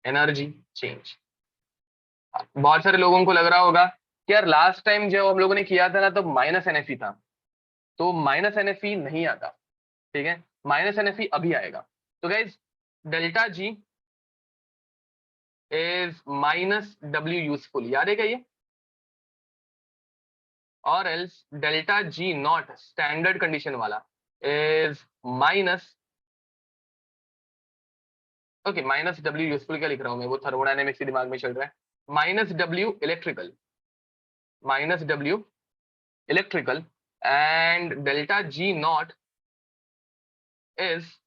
energy change. बहुत सारे लोगों को लग रहा होगा कि यार लास्ट टाइम जब हम लोगों ने किया था ना तो माइनस एनएफई था, तो माइनस एनएफई नहीं आता। ठीक है, माइनस एनएफई अभी आएगा। तो guys delta G is minus W useful, याद है क्या ये? और else delta G not standard condition वाला is minus, okay minus W useful क्या लिख रहा हूं मैं, वो थर्मोडायनेमिक्स के दिमाग में चल रहा है। Minus W electrical, minus W electrical and delta G not is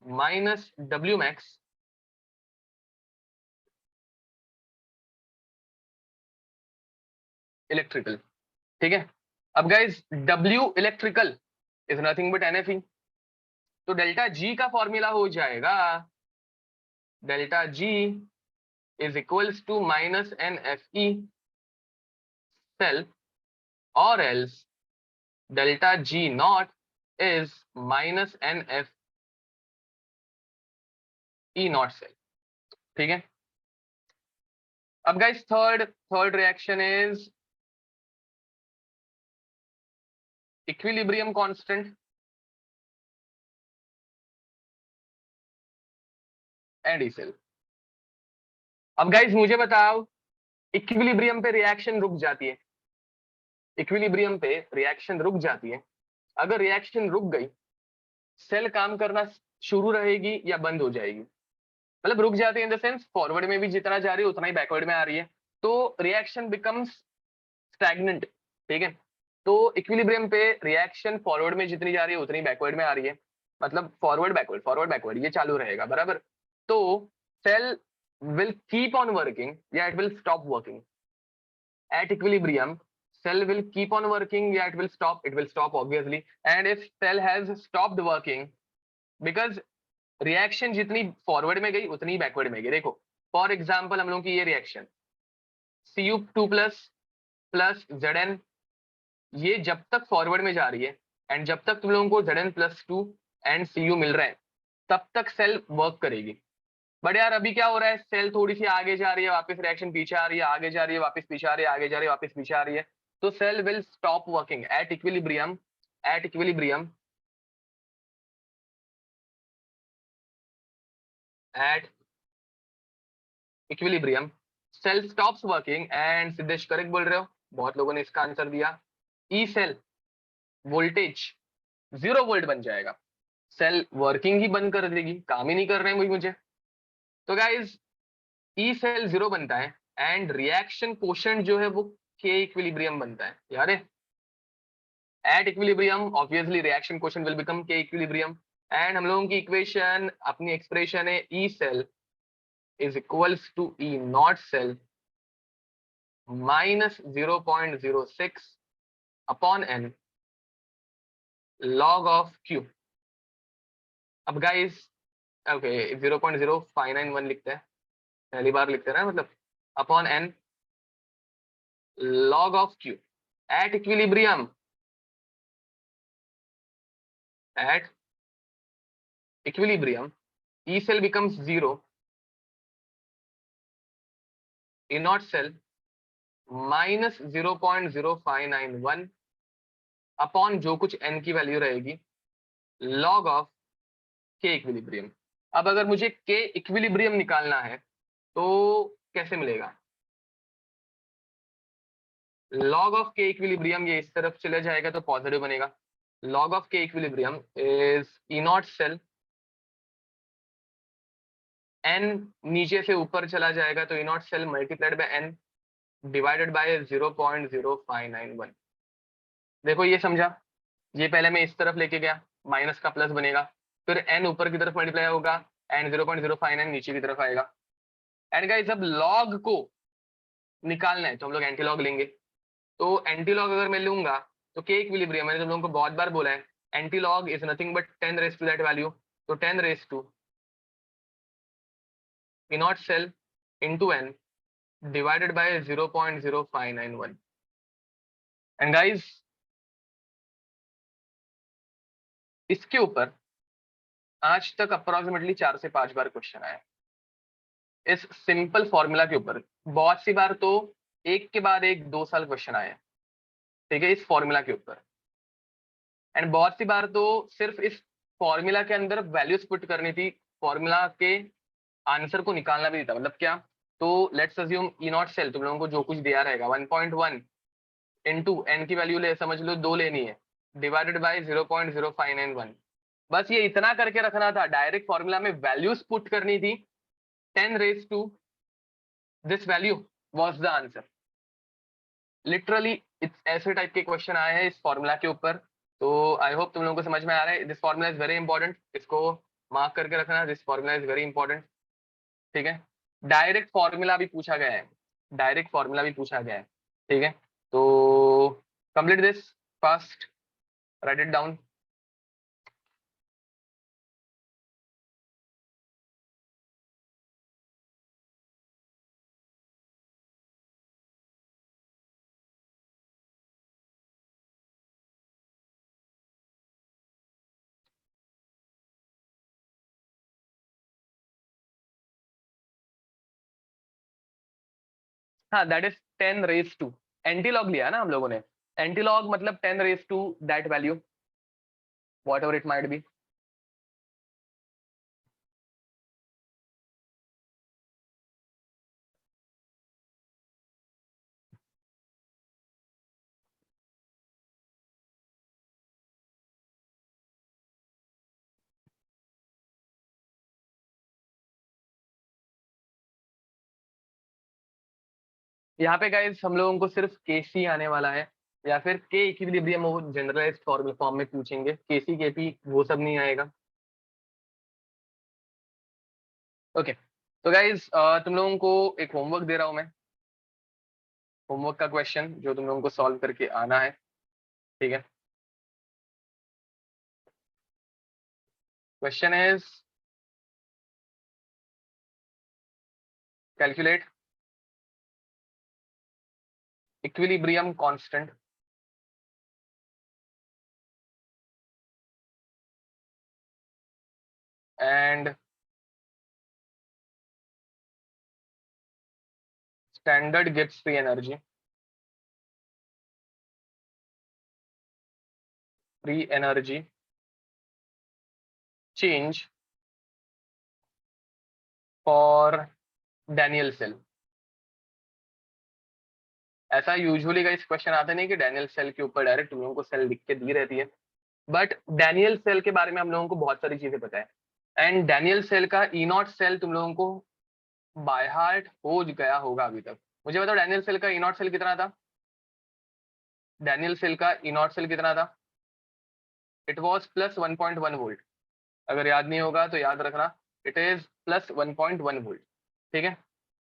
minus W max electrical. ठीक है, अब guys W electrical is nothing but n F E, तो डेल्टा जी का फॉर्मूला हो जाएगा delta G is equals to minus n F E cell, और else delta G not is minus n F E not cell. ठीक है, अब guys third reaction is equilibrium constant and E cell. अब गाइस मुझे बताओ, इक्विलिब्रियम पे रिएक्शन रुक जाती है, इक्विलिब्रियम पे रिएक्शन रुक जाती है, अगर रिएक्शन रुक गई सेल काम करना शुरू रहेगी या बंद हो जाएगी? मतलब रुक जाती है इन द सेंस फॉरवर्ड में भी जितना जा रही है उतना ही बैकवर्ड में आ रही है, तो रिएक्शन बिकम्स स्टैग्नेंट। ठीक है, तो इक्विलिब्रियम पे रिएक्शन फॉरवर्ड में जितनी जा रही है उतनी बैकवर्ड में आ रही है, मतलब फॉरवर्ड बैकवर्ड ये चालू रहेगा बराबर। तो cell will keep on working या it will stop working at equilibrium? cell will keep on working, yeah it will stop, it will stop obviously. And if cell has stopped working, because reaction जितनी फॉरवर्ड में गई उतनी बैकवर्ड में गई। देखो फॉर एग्जांपल हम लोग की ये reaction Cu2 plus plus Zn, ये जब तक फॉरवर्ड में जा रही है एंड जब तक तुम लोगों को Zn प्लस 2 एंड Cu मिल रहे हैं तब तक सेल वर्क करेगी। बट यार अभी क्या हो रहा है, सेल थोड़ी सी आगे जा रही है वापस रिएक्शन पीछे आ रही है, आगे जा रही है वापस पीछे आ रही है, आगे जा रही है वापस पीछे आ रही है, तो cell will stop working at equilibrium, at equilibrium, at equilibrium cell stops working and Siddhesh correct बोल रहे हो, बहुत लोगों ने इसका आंसर दिया। ई सेल वोल्टेज 0 वोल्ट बन जाएगा, सेल वर्किंग ही बंद कर देगी, काम ही नहीं कर रहे हैं मुझे। तो गाइज ई सेल 0 बनता है एंड रिएक्शन कोशेंट जो है वो के इक्विलिब्रियम बनता है यार। At equilibrium obviously reaction quotient will become K equilibrium, and हम लोगों की इक्वेशन अपनी एक्सप्रेशन है E cell is equals to E not cell minus 0.06 upon n log of Q. अब गाइस ओके 0.0591 लिखते हैं, पहली बार लिखते हैं ना, मतलब upon n log of q at equilibrium, at equilibrium E cell becomes 0, E naught cell minus 0.0591 upon जो कुछ n की वैल्यू रहेगी log of k equilibrium। अब अगर मुझे k equilibrium निकालना है तो कैसे मिलेगा? log of k equilibrium ये इस तरफ चले जाएगा तो पॉजिटिव बनेगा। log of k equilibrium is E naught cell, n नीचे से ऊपर चला जाएगा तो E naught cell multiplied by n divided by 0.0591। देखो ये समझा, ये पहले मैं इस तरफ लेके गया, माइनस का प्लस बनेगा, फिर n ऊपर की तरफ मल्टीप्लाई होगा एंड 0.059 नीचे की तरफ आएगा। एंड गाइस जब लॉग को निकालना है तो हम लोग एंटी लॉग लेंगे। तो एंटी लॉग अगर मैं लूंगा तो के इक्विलिब्रियम, मैंने तुम लोगों को बहुत बार बोला है anti log is nothing but 10 raise to that value. तो 10 raise to E naught cell into n divided by 0.0591। And guys इसके ऊपर आज तक अप्रोक्सीमेटली 4 से 5 बार क्वेश्चन आया इस सिंपल फॉर्मूला के ऊपर। बहुत सी बार तो एक के बाद एक 2 साल क्वेश्चन आए, ठीक है, इस फॉर्मूला के ऊपर। एंड बहुत सी बार तो सिर्फ इस फॉर्मूला के अंदर वैल्यूज पुट करनी थी, फॉर्मूला के आंसर को निकालना भी था। मतलब क्या? तो let's assume E not cell तुम लोगों को जो कुछ दिया रहेगा 1.1 इंटू एन की वैल्यू ले समझ लो 2 लेनी है डिवाइडेड बाय 0.0591। बस ये इतना करके रखना था, डायरेक्ट फॉर्मूला में वैल्यूज पुट करनी थी। 10 raise to this value was the answer. Literally ऐसे टाइप के क्वेश्चन आए हैं इस फॉर्मूला के ऊपर। तो आई होप तुम लोगों को समझ में आ रहा है। This formula is very important, इसको मार्क करके रखना। This formula is very important, ठीक है। डायरेक्ट फॉर्मूला भी पूछा गया है, डायरेक्ट फॉर्मूला भी पूछा गया है, ठीक है। तो complete this fast, write it down. हाँ, that is 10 raise to anti log लिया ना हम लोगों ने। एंटी लॉग मतलब 10 raise to that value whatever it might be. यहाँ पे गाइज हम लोगों को सिर्फ केसी आने वाला है, या फिर के इक्विलिब्रियम वो जनरलाइज्ड फॉर्म में पूछेंगे। केसी केपी वो सब नहीं आएगा। ओके, तो गाइज तुम लोगों को एक होमवर्क दे रहा हूं मैं। होमवर्क का क्वेश्चन जो तुम लोगों को सॉल्व करके आना है, ठीक है। Question is calculate equilibrium constant and standard Gibbs free energy change for Daniel cell। ऐसा यूजुअली का इस क्वेश्चन आता नहीं कि डैनियल सेल के ऊपर डायरेक्ट तुम लोगों को सेल लिख के दी रहती है, बट डैनियल सेल के बारे में हम लोगों को बहुत सारी चीजें पता है। एंड डैनियल सेल का ई नॉट सेल तुम लोगों को बाय हार्ट हो गया होगा अभी तक। मुझे बताओ डैनियल सेल का ई नॉट सेल कितना था? डैनियल सेल का ई नॉट सेल कितना था? It was plus 1.1 volt. अगर याद नहीं होगा तो याद रखना, इट इज प्लस 1.1 वोल्ट, ठीक है।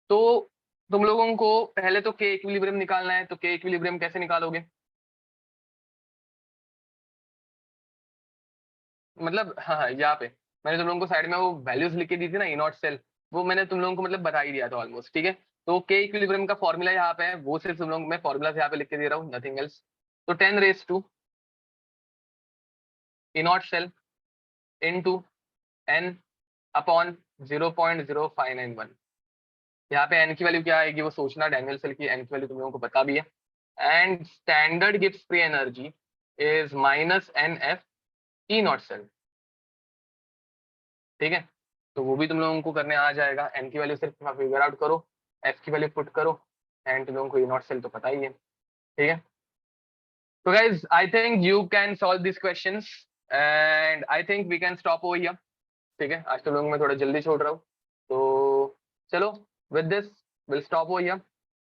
तो तुम लोगों को पहले तो के इक्विलिब्रियम निकालना है, तो के इक्विलिब्रियम कैसे निकालोगे? मतलब हाँ, यहाँ पे मैंने तुम लोगों को साइड में वो वैल्यूज लिख के दी थी ना ई नॉट सेल, वो मैंने तुम लोगों को मतलब बता ही दिया था ऑलमोस्ट, ठीक है। तो के इक्विलिब्रियम का फॉर्मूला यहाँ पे है, वो सिर्फ तुम लोग मैं फॉर्मूला यहाँ पे लिख के दे रहा हूँ, नथिंग एल्स। तो 10 raise to E naught cell into n upon 0.0591। यहाँ पे n की वैल्यू क्या आएगी वो सोचना, डैनियल सेल की n की वैल्यू तुम लोगों को पता भी है। And standard Gibbs free energy is minus NF E naught cell, ठीक है। तो वो भी तुम लोगों को करने आ जाएगा, n की वैल्यू सिर्फ फिगर आउट करो, f की वैल्यू पुट करो, एंड तुम लोगों को E नॉट सेल तो पता ही है, ठीक है। तो guys I think you can solve this questions and I think we can stop over here, ठीक है। आज तुम लोगों को मैं थोड़ा जल्दी छोड़ रहा हूँ, तो चलो with this will stop over here.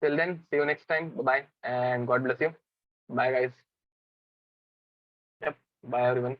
Till then see you next time, bye and God bless you, bye guys, bye everyone.